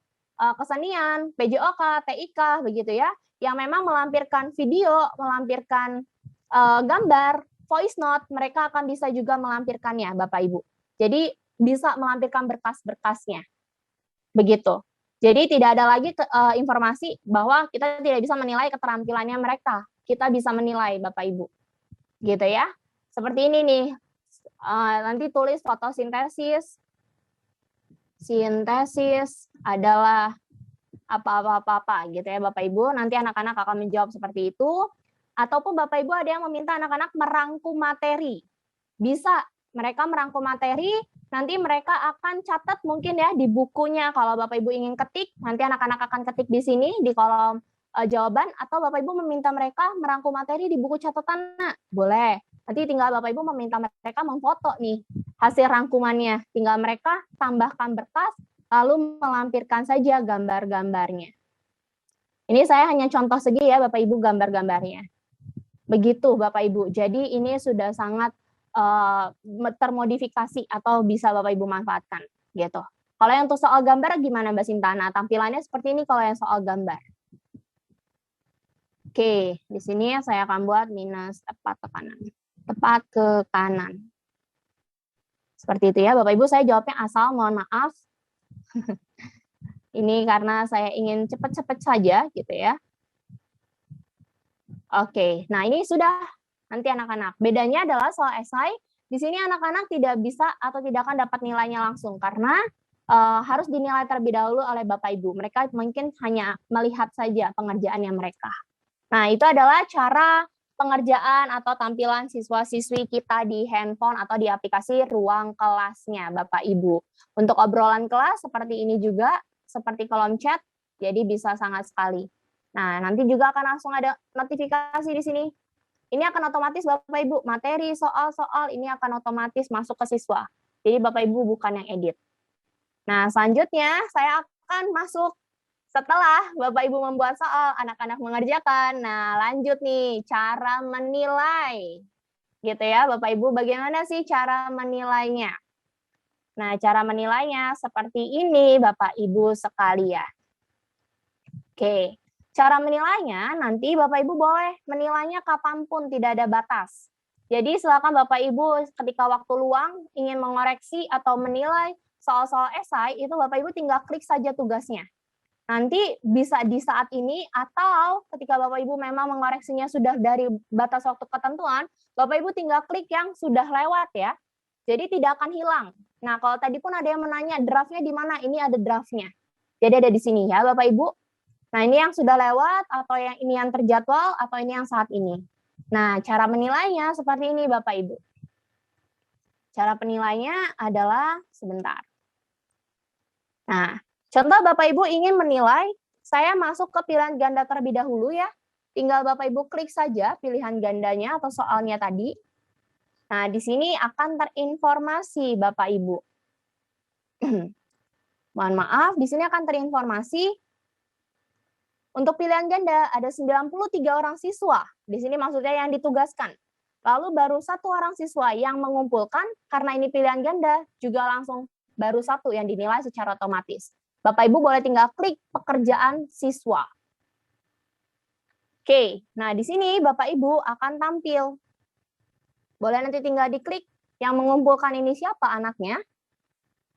kesenian, PJOK, TIK, begitu ya, yang memang melampirkan video, melampirkan gambar, voice note, mereka akan bisa juga melampirkannya, Bapak Ibu. Jadi bisa melampirkan berkas-berkasnya. Begitu. Jadi tidak ada lagi informasi bahwa kita tidak bisa menilai keterampilannya mereka. Kita bisa menilai, Bapak Ibu. Gitu ya. Seperti ini nih. Nanti tulis fotosintesis. Sintesis adalah apa-apa gitu ya, Bapak Ibu. Nanti anak-anak akan menjawab seperti itu. Ataupun Bapak Ibu ada yang meminta anak-anak merangkum materi. Bisa mereka merangkum materi, nanti mereka akan catat mungkin ya di bukunya. Kalau Bapak Ibu ingin ketik, nanti anak-anak akan ketik di sini di kolom jawaban, atau Bapak Ibu meminta mereka merangkum materi di buku catatan. Nah, boleh. Nanti tinggal Bapak Ibu meminta mereka memfoto nih hasil rangkumannya. Tinggal mereka tambahkan berkas, lalu melampirkan saja gambar-gambarnya. Ini saya hanya contoh segi ya Bapak Ibu gambar-gambarnya. Begitu Bapak Ibu. Jadi ini sudah sangat termodifikasi atau bisa Bapak Ibu manfaatkan gitu. Kalau yang untuk soal gambar gimana Mbak Sintana? Tampilannya seperti ini kalau yang soal gambar. Oke, di sini saya akan buat minus tepat ke kanan. Tepat ke kanan. Seperti itu ya Bapak Ibu, saya jawabnya asal, mohon maaf. Ini karena saya ingin cepat-cepat saja gitu ya. Oke, nah ini sudah nanti anak-anak. Bedanya adalah soal esai, di sini anak-anak tidak bisa atau tidak akan dapat nilainya langsung karena harus dinilai terlebih dahulu oleh Bapak Ibu. Mereka mungkin hanya melihat saja pengerjaannya mereka. Nah, itu adalah cara pengerjaan atau tampilan siswa-siswi kita di handphone atau di aplikasi ruang kelasnya, Bapak Ibu. Untuk obrolan kelas seperti ini juga, seperti kolom chat, jadi bisa sangat sekali. Nah, nanti juga akan langsung ada notifikasi di sini. Ini akan otomatis Bapak Ibu, materi, soal-soal ini akan otomatis masuk ke siswa. Jadi Bapak Ibu bukan yang edit. Nah, selanjutnya saya akan masuk setelah Bapak Ibu membuat soal, anak-anak mengerjakan. Nah, lanjut nih, cara menilai. Gitu ya, Bapak Ibu, bagaimana sih cara menilainya? Nah, cara menilainya seperti ini, Bapak Ibu sekalian. Oke. Cara menilainya, nanti Bapak Ibu boleh menilainya kapanpun, tidak ada batas. Jadi silakan Bapak Ibu ketika waktu luang ingin mengoreksi atau menilai soal-soal esai, itu Bapak Ibu tinggal klik saja tugasnya. Nanti bisa di saat ini atau ketika Bapak Ibu memang mengoreksinya sudah dari batas waktu ketentuan, Bapak Ibu tinggal klik yang sudah lewat ya. Jadi tidak akan hilang. Nah, kalau tadi pun ada yang menanya draftnya di mana, ini ada draftnya. Jadi ada di sini ya Bapak Ibu. Nah, ini yang sudah lewat, atau yang ini yang terjadwal, atau ini yang saat ini. Nah, cara menilainya seperti ini, Bapak Ibu. Cara penilainya adalah sebentar. Nah, contoh Bapak Ibu ingin menilai, saya masuk ke pilihan ganda terlebih dahulu ya. Tinggal Bapak Ibu klik saja pilihan gandanya atau soalnya tadi. Nah, di sini akan terinformasi Bapak Ibu. Mohon maaf, di sini akan terinformasi untuk pilihan ganda ada 93 orang siswa. Di sini maksudnya yang ditugaskan. Lalu baru 1 orang siswa yang mengumpulkan, karena ini pilihan ganda, juga langsung baru 1 yang dinilai secara otomatis. Bapak Ibu boleh tinggal klik pekerjaan siswa. Oke, nah di sini Bapak Ibu akan tampil. Boleh nanti tinggal diklik yang mengumpulkan ini siapa anaknya.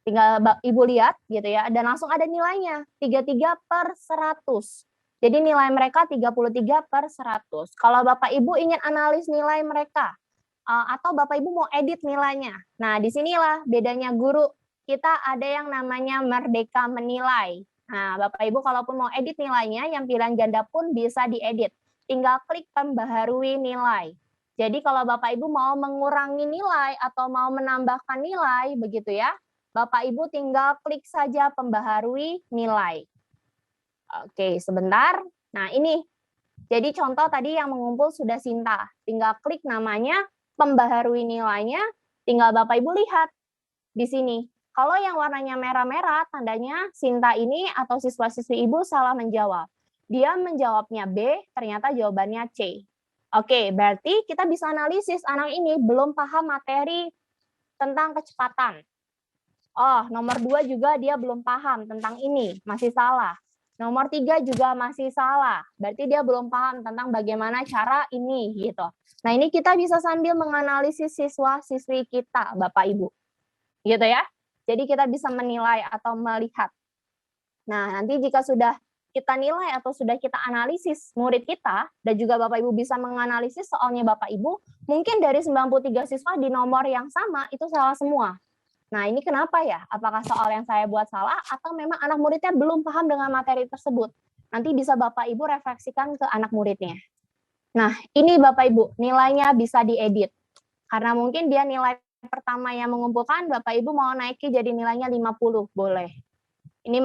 Tinggal Ibu lihat gitu ya, dan langsung ada nilainya, 33/100. Jadi nilai mereka 33/100. Kalau Bapak Ibu ingin analis nilai mereka, atau Bapak Ibu mau edit nilainya. Nah, disinilah bedanya guru. Kita ada yang namanya merdeka menilai. Nah, Bapak Ibu kalaupun mau edit nilainya, yang pilihan ganda pun bisa diedit. Tinggal klik pembaharui nilai. Jadi kalau Bapak Ibu mau mengurangi nilai atau mau menambahkan nilai, begitu ya, Bapak Ibu tinggal klik saja pembaharui nilai. Oke, sebentar. Nah, ini. Jadi contoh tadi yang mengumpul sudah Sinta. Tinggal klik namanya, pembaharui nilainya, tinggal Bapak Ibu lihat di sini. Kalau yang warnanya merah-merah, tandanya Sinta ini atau siswa-siswi Ibu salah menjawab. Dia menjawabnya B, ternyata jawabannya C. Oke, berarti kita bisa analisis anak ini belum paham materi tentang kecepatan. Oh, nomor 2 juga dia belum paham tentang ini, masih salah. Nomor 3 juga masih salah, berarti dia belum paham tentang bagaimana cara ini gitu. Nah, ini kita bisa sambil menganalisis siswa-siswi kita, Bapak Ibu. Gitu ya. Jadi kita bisa menilai atau melihat. Nah, nanti jika sudah kita nilai atau sudah kita analisis murid kita, dan juga Bapak Ibu bisa menganalisis soalnya Bapak Ibu, mungkin dari 93 siswa di nomor yang sama itu salah semua. Nah, ini kenapa ya? Apakah soal yang saya buat salah atau memang anak muridnya belum paham dengan materi tersebut? Nanti bisa Bapak Ibu refleksikan ke anak muridnya. Nah, ini Bapak Ibu, nilainya bisa diedit. Karena mungkin dia nilai pertama yang mengumpulkan, Bapak Ibu mau naiki jadi nilainya 50, boleh. Ini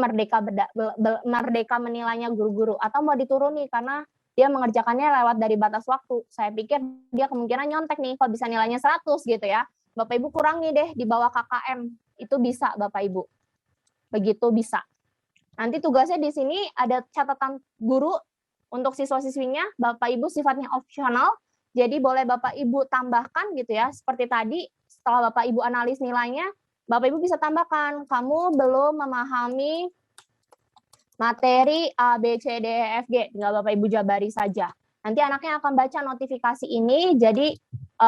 merdeka menilainya guru-guru. Atau mau dituruni karena dia mengerjakannya lewat dari batas waktu. Saya pikir dia kemungkinan nyontek nih, kalau bisa nilainya 100 gitu ya. Bapak Ibu kurangi deh di bawah KKM. Itu bisa Bapak Ibu. Begitu bisa. Nanti tugasnya di sini ada catatan guru untuk siswa-siswinya. Bapak Ibu sifatnya opsional. Jadi boleh Bapak Ibu tambahkan gitu ya. Seperti tadi setelah Bapak Ibu analis nilainya, Bapak Ibu bisa tambahkan, kamu belum memahami materi A, B, C, D, E, F, G. Tinggal Bapak Ibu jabari saja. Nanti anaknya akan baca notifikasi ini, jadi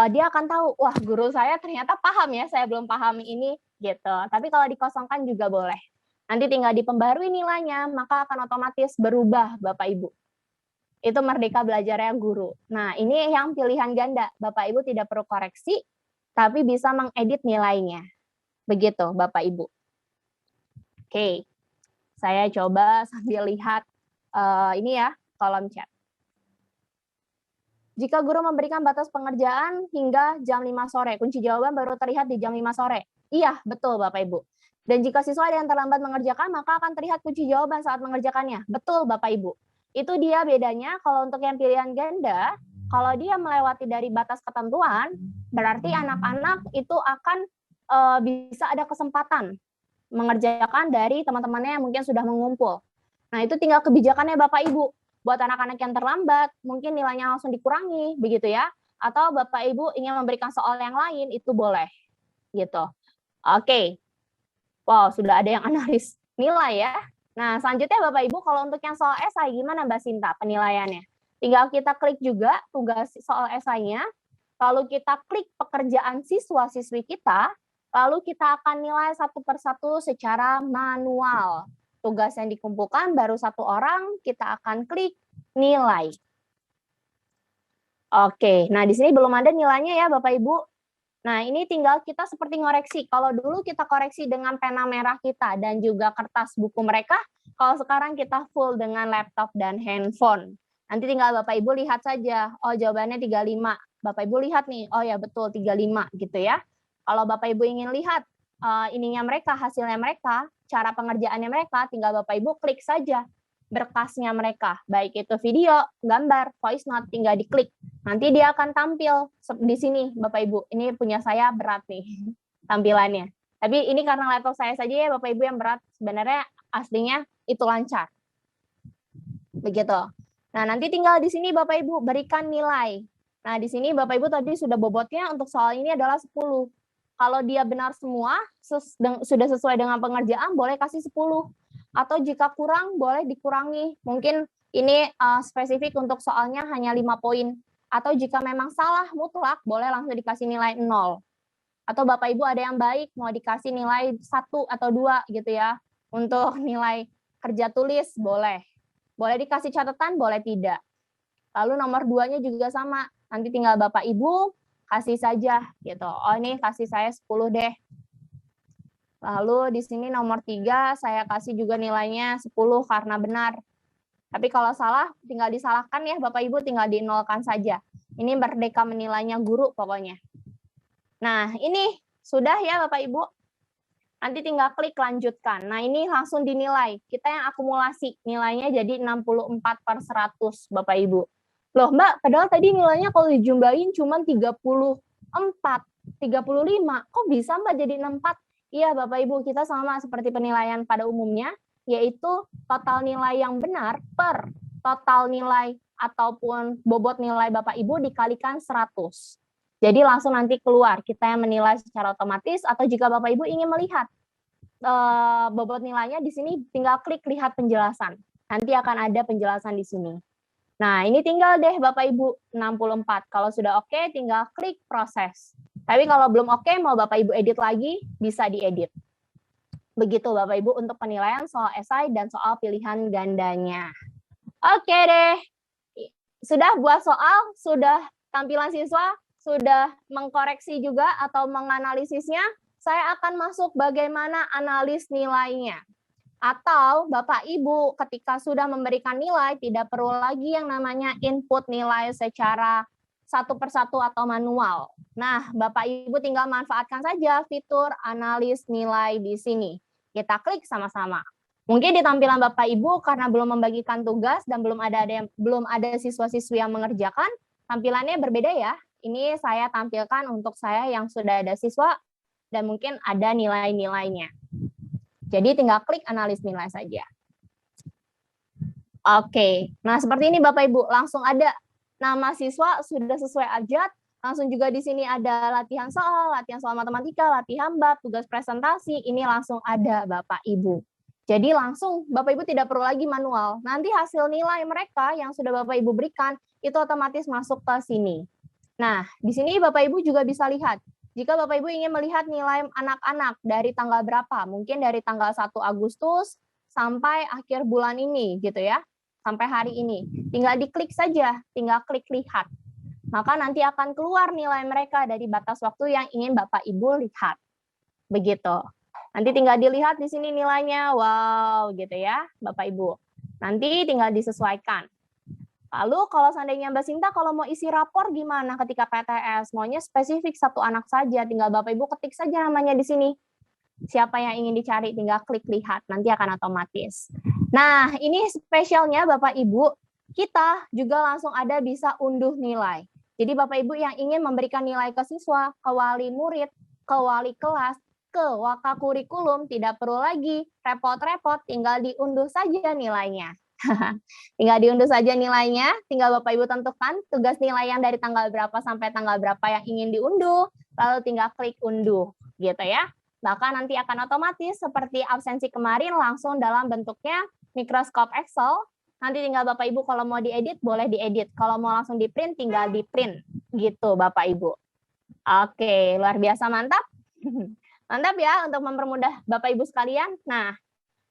dia akan tahu, wah guru saya ternyata paham ya, saya belum pahami ini, gitu. Tapi kalau dikosongkan juga boleh. Nanti tinggal dipembarui nilainya, maka akan otomatis berubah Bapak Ibu. Itu merdeka belajarnya guru. Nah, ini yang pilihan ganda. Bapak Ibu tidak perlu koreksi, tapi bisa mengedit nilainya. Begitu Bapak Ibu. Oke, saya coba sambil lihat ini ya, kolom chat. Jika guru memberikan batas pengerjaan hingga jam 5 sore, kunci jawaban baru terlihat di jam 5 sore. Iya, betul Bapak Ibu. Dan jika siswa ada yang terlambat mengerjakan, maka akan terlihat kunci jawaban saat mengerjakannya. Betul Bapak Ibu. Itu dia bedanya kalau untuk yang pilihan ganda, kalau dia melewati dari batas ketentuan, berarti anak-anak itu akan bisa ada kesempatan mengerjakan dari teman-temannya yang mungkin sudah mengumpul. Nah, itu tinggal kebijakannya Bapak Ibu. Buat anak-anak yang terlambat, mungkin nilainya langsung dikurangi, begitu ya. Atau Bapak Ibu ingin memberikan soal yang lain, itu boleh. Gitu. Oke. Wow, sudah ada yang analis nilai ya. Nah, selanjutnya Bapak Ibu, kalau untuk yang soal esai, gimana Mbak Sinta penilaiannya? Tinggal kita klik juga tugas soal esainya, lalu kita klik pekerjaan siswa-siswi kita, lalu kita akan nilai satu persatu secara manual. Tugas yang dikumpulkan baru 1 orang, kita akan klik nilai. Oke, nah di sini belum ada nilainya ya Bapak Ibu. Nah ini tinggal kita seperti ngoreksi. Kalau dulu kita koreksi dengan pena merah kita dan juga kertas buku mereka, kalau sekarang kita full dengan laptop dan handphone. Nanti tinggal Bapak Ibu lihat saja, oh jawabannya 35. Bapak Ibu lihat nih, oh ya betul 35 gitu ya. Kalau Bapak Ibu ingin lihat ininya mereka, hasilnya mereka, cara pengerjaannya mereka, tinggal Bapak Ibu klik saja berkasnya mereka, baik itu video, gambar, voice note, tinggal diklik. Nanti dia akan tampil di sini, Bapak Ibu. Ini punya saya berat nih tampilannya. Tapi ini karena laptop saya saja ya, Bapak Ibu yang berat. Sebenarnya aslinya itu lancar. Begitu. Nah, nanti tinggal di sini Bapak Ibu berikan nilai. Nah, di sini Bapak Ibu tadi sudah bobotnya untuk soal ini adalah 10. Kalau dia benar semua, sudah sesuai dengan pengerjaan, boleh kasih 10. Atau jika kurang, boleh dikurangi. Mungkin ini spesifik untuk soalnya hanya 5 poin. Atau jika memang salah mutlak, boleh langsung dikasih nilai 0. Atau Bapak Ibu ada yang baik, mau dikasih nilai 1 atau 2 gitu ya. Untuk nilai kerja tulis, boleh. Boleh dikasih catatan, boleh tidak. Lalu nomor 2-nya juga sama. Nanti tinggal Bapak Ibu kasih saja gitu. Oh, ini kasih saya 10 deh. Lalu di sini nomor 3 saya kasih juga nilainya 10 karena benar. Tapi kalau salah tinggal disalahkan ya Bapak Ibu, tinggal dinolkan saja. Ini merdeka menilainya guru pokoknya. Nah, ini sudah ya Bapak Ibu. Nanti tinggal klik lanjutkan. Nah, ini langsung dinilai. Kita yang akumulasi nilainya jadi 64/100 Bapak Ibu. Loh Mbak, padahal tadi nilainya kalau dijumlahin cuma 34, 35. Kok bisa Mbak jadi 64? Iya Bapak Ibu, kita sama seperti penilaian pada umumnya, yaitu total nilai yang benar per total nilai ataupun bobot nilai Bapak Ibu dikalikan 100. Jadi langsung nanti keluar, kita yang menilai secara otomatis, atau jika Bapak Ibu ingin melihat bobot nilainya di sini tinggal klik lihat penjelasan. Nanti akan ada penjelasan di sini. Nah, ini tinggal deh Bapak Ibu 64. Kalau sudah oke, tinggal klik proses. Tapi kalau belum oke, mau Bapak Ibu edit lagi, bisa diedit. Begitu Bapak Ibu untuk penilaian soal esai dan soal pilihan gandanya. Oke deh. Sudah buat soal, sudah tampilan siswa, sudah mengkoreksi juga atau menganalisisnya, saya akan masuk bagaimana analis nilainya. Atau Bapak Ibu ketika sudah memberikan nilai tidak perlu lagi yang namanya input nilai secara satu persatu atau manual. Nah, Bapak Ibu tinggal manfaatkan saja fitur analis nilai di sini. Kita klik sama-sama. Mungkin di tampilan Bapak Ibu karena belum membagikan tugas dan belum ada siswa-siswi yang mengerjakan, tampilannya berbeda ya. Ini saya tampilkan untuk saya yang sudah ada siswa dan mungkin ada nilai-nilainya. Jadi tinggal klik analis nilai saja. Oke, nah seperti ini Bapak Ibu, langsung ada nama siswa sudah sesuai abjad, langsung juga di sini ada latihan soal matematika, latihan bab, tugas presentasi, ini langsung ada Bapak Ibu. Jadi langsung Bapak Ibu tidak perlu lagi manual. Nanti hasil nilai mereka yang sudah Bapak Ibu berikan itu otomatis masuk ke sini. Nah, di sini Bapak Ibu juga bisa lihat. Jika Bapak Ibu ingin melihat nilai anak-anak dari tanggal berapa, mungkin dari tanggal 1 Agustus sampai akhir bulan ini gitu ya, sampai hari ini. Tinggal diklik saja, tinggal klik lihat. Maka nanti akan keluar nilai mereka dari batas waktu yang ingin Bapak Ibu lihat. Begitu. Nanti tinggal dilihat di sini nilainya, wow gitu ya Bapak Ibu. Nanti tinggal disesuaikan. Lalu kalau seandainya Mbak Sinta kalau mau isi rapor gimana ketika PTS? Maunya spesifik satu anak saja, tinggal Bapak Ibu ketik saja namanya di sini. Siapa yang ingin dicari tinggal klik lihat, nanti akan otomatis. Nah, ini spesialnya Bapak Ibu, kita juga langsung ada bisa unduh nilai. Jadi Bapak Ibu yang ingin memberikan nilai ke siswa, ke wali murid, ke wali kelas, ke wakakurikulum, tidak perlu lagi repot-repot, tinggal diunduh saja nilainya. Tinggal diunduh saja nilainya, tinggal Bapak Ibu tentukan tugas nilai yang dari tanggal berapa sampai tanggal berapa yang ingin diunduh, lalu tinggal klik unduh, gitu ya. Bahkan nanti akan otomatis seperti absensi kemarin langsung dalam bentuknya Microsoft Excel. Nanti tinggal Bapak Ibu kalau mau diedit, boleh diedit. Kalau mau langsung di print, tinggal di print, gitu Bapak Ibu. Oke, luar biasa mantap. Mantap ya untuk mempermudah Bapak Ibu sekalian. Nah,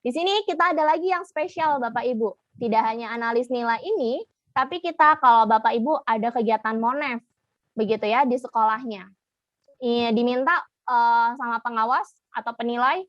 di sini kita ada lagi yang spesial Bapak Ibu. Tidak hanya analis nilai ini, tapi kita kalau Bapak Ibu ada kegiatan monef, begitu ya di sekolahnya. Diminta sama pengawas atau penilai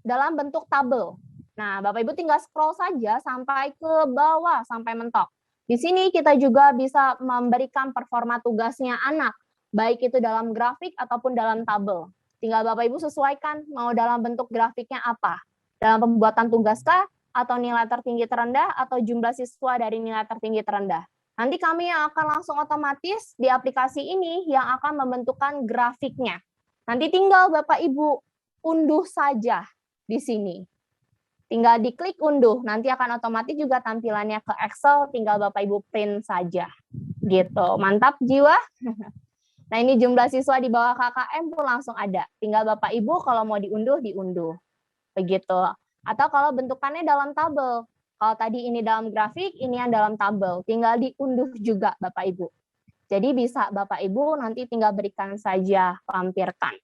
dalam bentuk tabel. Nah, Bapak Ibu tinggal scroll saja sampai ke bawah, sampai mentok. Di sini kita juga bisa memberikan performa tugasnya anak, baik itu dalam grafik ataupun dalam tabel. Tinggal Bapak Ibu sesuaikan mau dalam bentuk grafiknya apa. Dalam pembuatan tugas kah? atau nilai tertinggi terendah, atau jumlah siswa dari nilai tertinggi terendah. Nanti kami yang akan langsung otomatis di aplikasi ini yang akan membentukkan grafiknya. Nanti tinggal Bapak Ibu unduh saja di sini. Tinggal diklik unduh, nanti akan otomatis juga tampilannya ke Excel, tinggal Bapak Ibu print saja. Gitu, mantap jiwa. Nah ini jumlah siswa di bawah KKM pun langsung ada. Tinggal Bapak Ibu kalau mau diunduh, diunduh. Begitu. Atau kalau bentukannya dalam tabel. Kalau tadi ini dalam grafik, ini yang dalam tabel. Tinggal diunduh juga Bapak Ibu. Jadi bisa Bapak Ibu nanti tinggal berikan saja, lampirkan.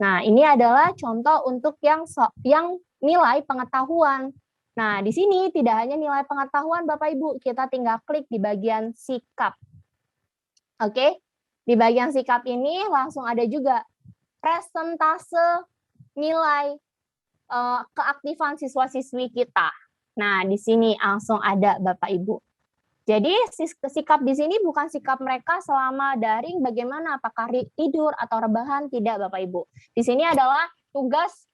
Nah ini adalah contoh untuk yang nilai pengetahuan. Nah di sini tidak hanya nilai pengetahuan Bapak Ibu, kita tinggal klik di bagian sikap. Oke, di bagian sikap ini langsung ada juga presentase nilai keaktifan siswa-siswi kita. Nah, di sini langsung ada Bapak Ibu. Jadi sikap di sini bukan sikap mereka selama daring bagaimana, apakah tidur atau rebahan, tidak Bapak Ibu. Di sini adalah tugas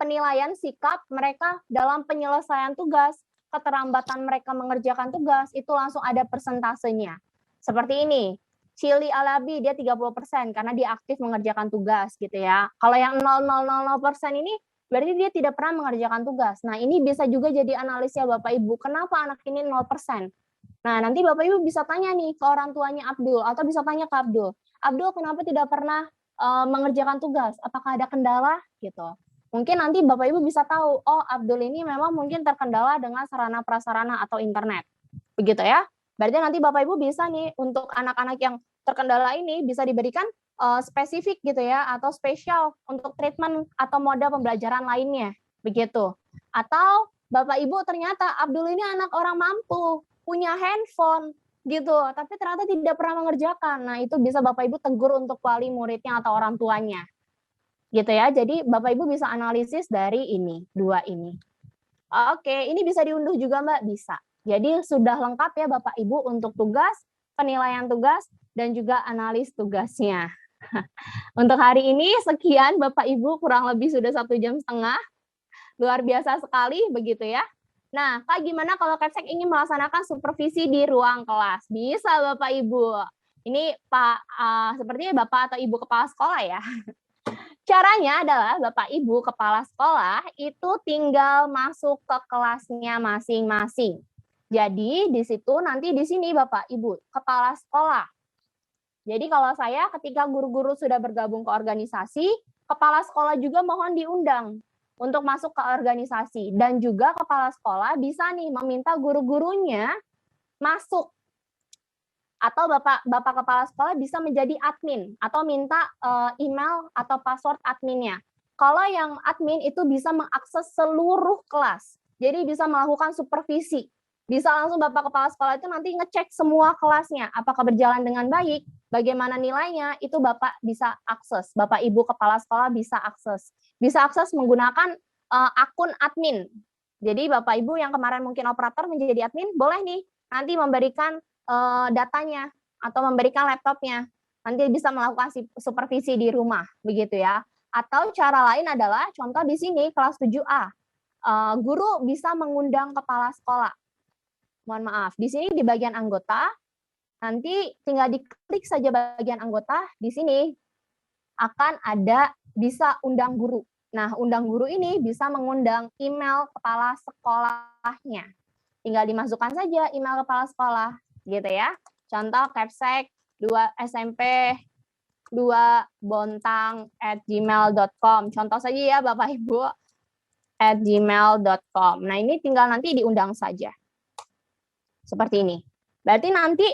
penilaian sikap mereka dalam penyelesaian tugas, keterlambatan mereka mengerjakan tugas, itu langsung ada persentasenya. Seperti ini, Chili Alabi dia 30% karena dia aktif mengerjakan tugas gitu ya. Kalau yang 0,000% ini berarti dia tidak pernah mengerjakan tugas. Nah, ini bisa juga jadi analisnya Bapak Ibu. Kenapa anak ini 0%? Nah, nanti Bapak Ibu bisa tanya nih ke orang tuanya Abdul atau bisa tanya ke Abdul. Abdul, kenapa tidak pernah mengerjakan tugas? Apakah ada kendala gitu? Mungkin nanti Bapak Ibu bisa tahu, oh Abdul ini memang mungkin terkendala dengan sarana prasarana atau internet. Begitu ya. Berarti nanti Bapak Ibu bisa nih untuk anak-anak yang terkendala ini bisa diberikan spesifik gitu ya, atau spesial untuk treatment atau moda pembelajaran lainnya, begitu. Atau Bapak Ibu ternyata Abdul ini anak orang mampu, punya handphone gitu, tapi ternyata tidak pernah mengerjakan. Nah itu bisa Bapak Ibu tegur untuk wali muridnya atau orang tuanya, gitu ya. Jadi Bapak Ibu bisa analisis dari ini, dua ini. Oke, ini bisa diunduh juga Mbak, bisa. Jadi sudah lengkap ya Bapak Ibu untuk tugas, penilaian tugas, dan juga analis tugasnya. Untuk hari ini sekian Bapak Ibu, kurang lebih sudah 1,5 jam. Luar biasa sekali begitu ya. Nah, Kak gimana kalau Kepsek ingin melaksanakan supervisi di ruang kelas? Bisa Bapak Ibu. Ini Pak sepertinya Bapak atau Ibu kepala sekolah ya. Caranya adalah Bapak Ibu kepala sekolah itu tinggal masuk ke kelasnya masing-masing. Jadi di situ nanti di sini Bapak Ibu kepala sekolah. Jadi kalau saya ketika guru-guru sudah bergabung ke organisasi, kepala sekolah juga mohon diundang untuk masuk ke organisasi. Dan juga kepala sekolah bisa nih meminta guru-gurunya masuk. Atau Bapak kepala sekolah bisa menjadi admin atau minta email atau password adminnya. Kalau yang admin itu bisa mengakses seluruh kelas. Jadi bisa melakukan supervisi. Bisa langsung Bapak kepala sekolah itu nanti ngecek semua kelasnya. Apakah berjalan dengan baik, bagaimana nilainya, itu Bapak bisa akses. Bapak Ibu kepala sekolah bisa akses. Bisa akses menggunakan akun admin. Jadi Bapak Ibu yang kemarin mungkin operator menjadi admin, boleh nih nanti memberikan datanya atau memberikan laptopnya. Nanti bisa melakukan supervisi di rumah, begitu ya. Atau cara lain adalah, contoh di sini kelas 7A, guru bisa mengundang kepala sekolah. Mohon maaf, di sini di bagian anggota, nanti tinggal diklik saja bagian anggota, di sini akan ada bisa undang guru. Nah, undang guru ini bisa mengundang email kepala sekolahnya. Tinggal dimasukkan saja email kepala sekolah, gitu ya. Contoh Kepsek 2 SMP 2 bontang@gmail.com. Contoh saja ya Bapak Ibu, @gmail.com. Nah, ini tinggal nanti diundang saja. Seperti ini. Berarti nanti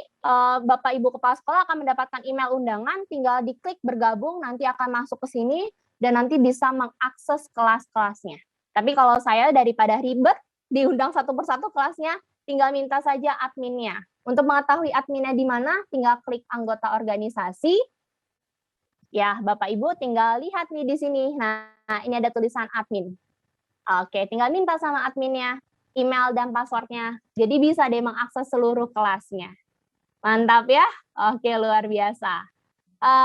Bapak Ibu kepala sekolah akan mendapatkan email undangan, tinggal diklik bergabung, nanti akan masuk ke sini dan nanti bisa mengakses kelas-kelasnya. Tapi kalau saya daripada ribet diundang satu persatu kelasnya, tinggal minta saja adminnya. Untuk mengetahui adminnya di mana, tinggal klik anggota organisasi. Ya, Bapak Ibu tinggal lihat nih di sini. Nah, ini ada tulisan admin. Oke, tinggal minta sama adminnya email dan passwordnya. Jadi bisa deh mengakses seluruh kelasnya. Mantap ya? Oke, luar biasa.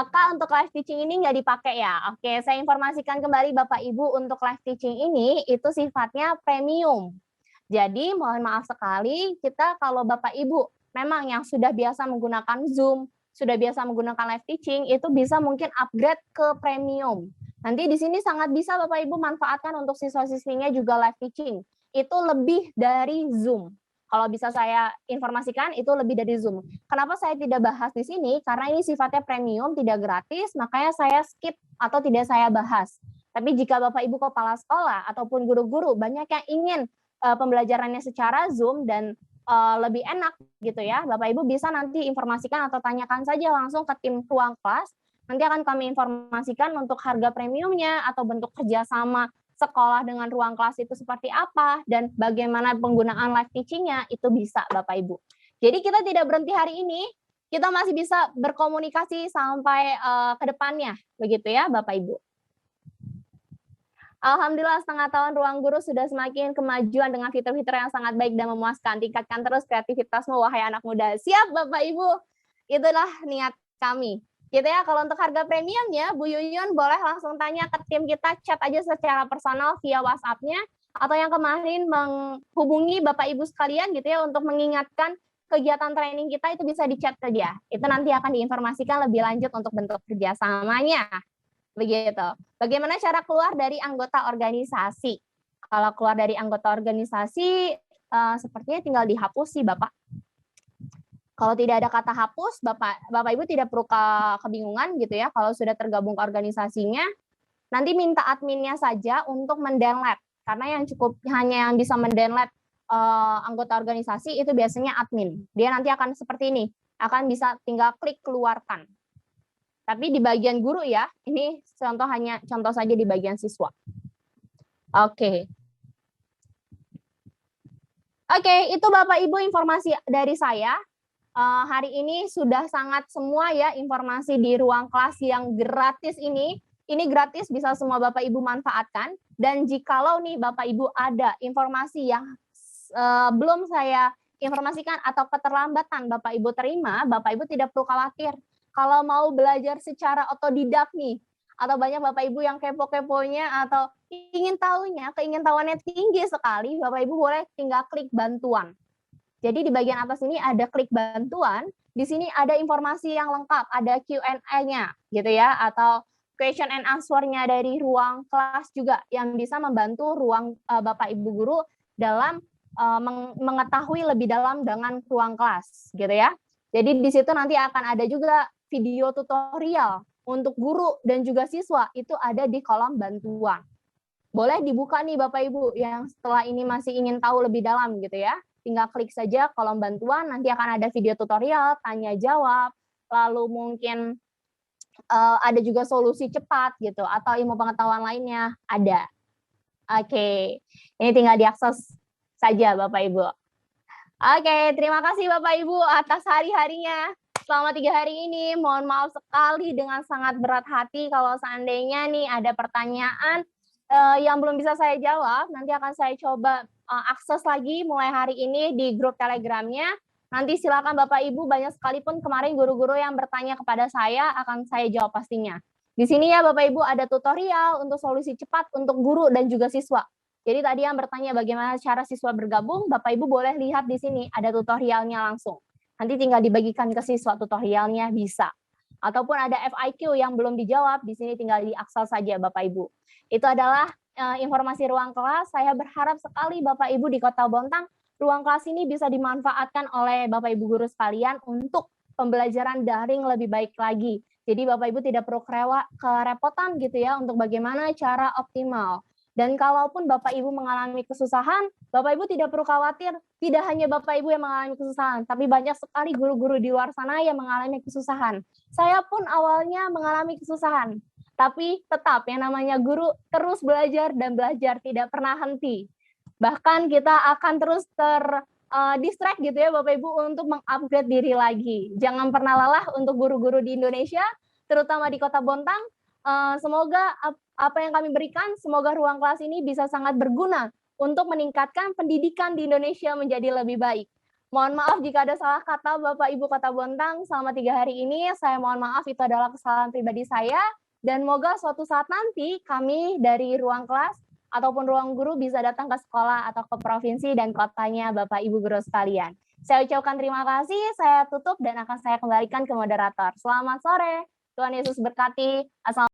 Kak, untuk live teaching ini nggak dipakai ya? Oke, saya informasikan kembali Bapak Ibu, untuk live teaching ini itu sifatnya premium. Jadi mohon maaf sekali, kita kalau Bapak Ibu memang yang sudah biasa menggunakan Zoom, sudah biasa menggunakan live teaching, itu bisa mungkin upgrade ke premium. Nanti di sini sangat bisa Bapak Ibu manfaatkan untuk siswa-siswinya juga live teaching. Itu lebih dari Zoom. Kalau bisa saya informasikan, itu lebih dari Zoom. Kenapa saya tidak bahas di sini? Karena ini sifatnya premium, tidak gratis, makanya saya skip atau tidak saya bahas. Tapi jika Bapak Ibu kepala sekolah ataupun guru-guru banyak yang ingin pembelajarannya secara Zoom dan lebih enak gitu ya, Bapak Ibu bisa nanti informasikan atau tanyakan saja langsung ke tim ruang kelas. Nanti akan kami informasikan untuk harga premiumnya atau bentuk kerjasama sekolah dengan ruang kelas itu seperti apa dan bagaimana penggunaan live teaching-nya itu bisa Bapak Ibu. Jadi kita tidak berhenti hari ini, kita masih bisa berkomunikasi sampai ke depannya, begitu ya Bapak Ibu. Alhamdulillah setengah tahun Ruang Guru sudah semakin kemajuan dengan fitur-fitur yang sangat baik dan memuaskan. Tingkatkan terus kreativitasmu, wahai anak muda. Siap Bapak Ibu, itulah niat kami. Gitu ya, kalau untuk harga premiumnya, Bu Yuyun boleh langsung tanya ke tim kita, chat aja secara personal via WhatsApp-nya, atau yang kemarin menghubungi Bapak Ibu sekalian gitu ya, untuk mengingatkan kegiatan training kita itu bisa di-chat ke dia. Itu nanti akan diinformasikan lebih lanjut untuk bentuk kerjasamanya. Begitu. Bagaimana cara keluar dari anggota organisasi? Kalau keluar dari anggota organisasi, sepertinya tinggal dihapus sih Bapak. Kalau tidak ada kata hapus, Bapak Ibu tidak perlu kebingungan gitu ya. Kalau sudah tergabung ke organisasinya, nanti minta adminnya saja untuk mendownload. Karena yang cukup hanya yang bisa mendownload anggota organisasi itu biasanya admin. Dia nanti akan seperti ini, akan bisa tinggal klik keluarkan. Tapi di bagian guru ya, ini contoh saja di bagian siswa. Oke, itu Bapak Ibu informasi dari saya. Hari ini sudah sangat semua ya informasi di ruang kelas yang gratis ini. Ini gratis, bisa semua Bapak Ibu manfaatkan. Dan jikalau nih Bapak Ibu ada informasi yang belum saya informasikan atau keterlambatan Bapak Ibu terima, Bapak Ibu tidak perlu khawatir. Kalau mau belajar secara otodidak nih, atau banyak Bapak Ibu yang kepo-keponya atau ingin tahunya tinggi sekali, Bapak Ibu boleh tinggal klik bantuan. Jadi di bagian atas ini ada klik bantuan, di sini ada informasi yang lengkap, ada Q&A-nya gitu ya, atau question and answer-nya dari ruang kelas juga yang bisa membantu ruang Bapak Ibu guru dalam mengetahui lebih dalam dengan ruang kelas gitu ya. Jadi di situ nanti akan ada juga video tutorial untuk guru dan juga siswa, itu ada di kolom bantuan. Boleh dibuka nih Bapak Ibu yang setelah ini masih ingin tahu lebih dalam gitu ya. Tinggal klik saja kolom bantuan, nanti akan ada video tutorial, tanya jawab, lalu mungkin ada juga solusi cepat gitu, atau ilmu pengetahuan lainnya ada. Oke, ini tinggal diakses saja Bapak Ibu. Oke, terima kasih Bapak Ibu atas hari-harinya. Selama 3 hari ini, mohon maaf sekali dengan sangat berat hati kalau seandainya nih ada pertanyaan yang belum bisa saya jawab, nanti akan saya coba akses lagi mulai hari ini di grup Telegramnya. Nanti silakan Bapak Ibu, banyak sekalipun kemarin guru-guru yang bertanya kepada saya, akan saya jawab pastinya. Di sini ya Bapak Ibu ada tutorial untuk solusi cepat untuk guru dan juga siswa. Jadi tadi yang bertanya bagaimana cara siswa bergabung, Bapak Ibu boleh lihat di sini ada tutorialnya langsung. Nanti tinggal dibagikan ke siswa tutorialnya bisa. Ataupun ada FAQ yang belum dijawab, di sini tinggal diakses saja Bapak Ibu. Itu adalah informasi ruang kelas. Saya berharap sekali Bapak Ibu di Kota Bontang, ruang kelas ini bisa dimanfaatkan oleh Bapak Ibu guru sekalian untuk pembelajaran daring lebih baik lagi. Jadi Bapak Ibu tidak perlu kerepotan gitu ya untuk bagaimana cara optimal. Dan kalaupun Bapak Ibu mengalami kesusahan, Bapak Ibu tidak perlu khawatir, tidak hanya Bapak Ibu yang mengalami kesusahan, tapi banyak sekali guru-guru di luar sana yang mengalami kesusahan. Saya pun awalnya mengalami kesusahan, tapi tetap yang namanya guru terus belajar dan belajar, tidak pernah henti. Bahkan kita akan terus distract gitu ya Bapak Ibu untuk mengupgrade diri lagi. Jangan pernah lelah untuk guru-guru di Indonesia, terutama di Kota Bontang. Semoga apa yang kami berikan, semoga ruang kelas ini bisa sangat berguna untuk meningkatkan pendidikan di Indonesia menjadi lebih baik. Mohon maaf jika ada salah kata Bapak Ibu Kota Bontang selama 3 hari ini, saya mohon maaf, itu adalah kesalahan pribadi saya, dan semoga suatu saat nanti kami dari ruang kelas ataupun ruang guru bisa datang ke sekolah atau ke provinsi dan kotanya Bapak Ibu guru sekalian. Saya ucapkan terima kasih, saya tutup dan akan saya kembalikan ke moderator. Selamat sore, Tuhan Yesus berkati. Assalamualaikum.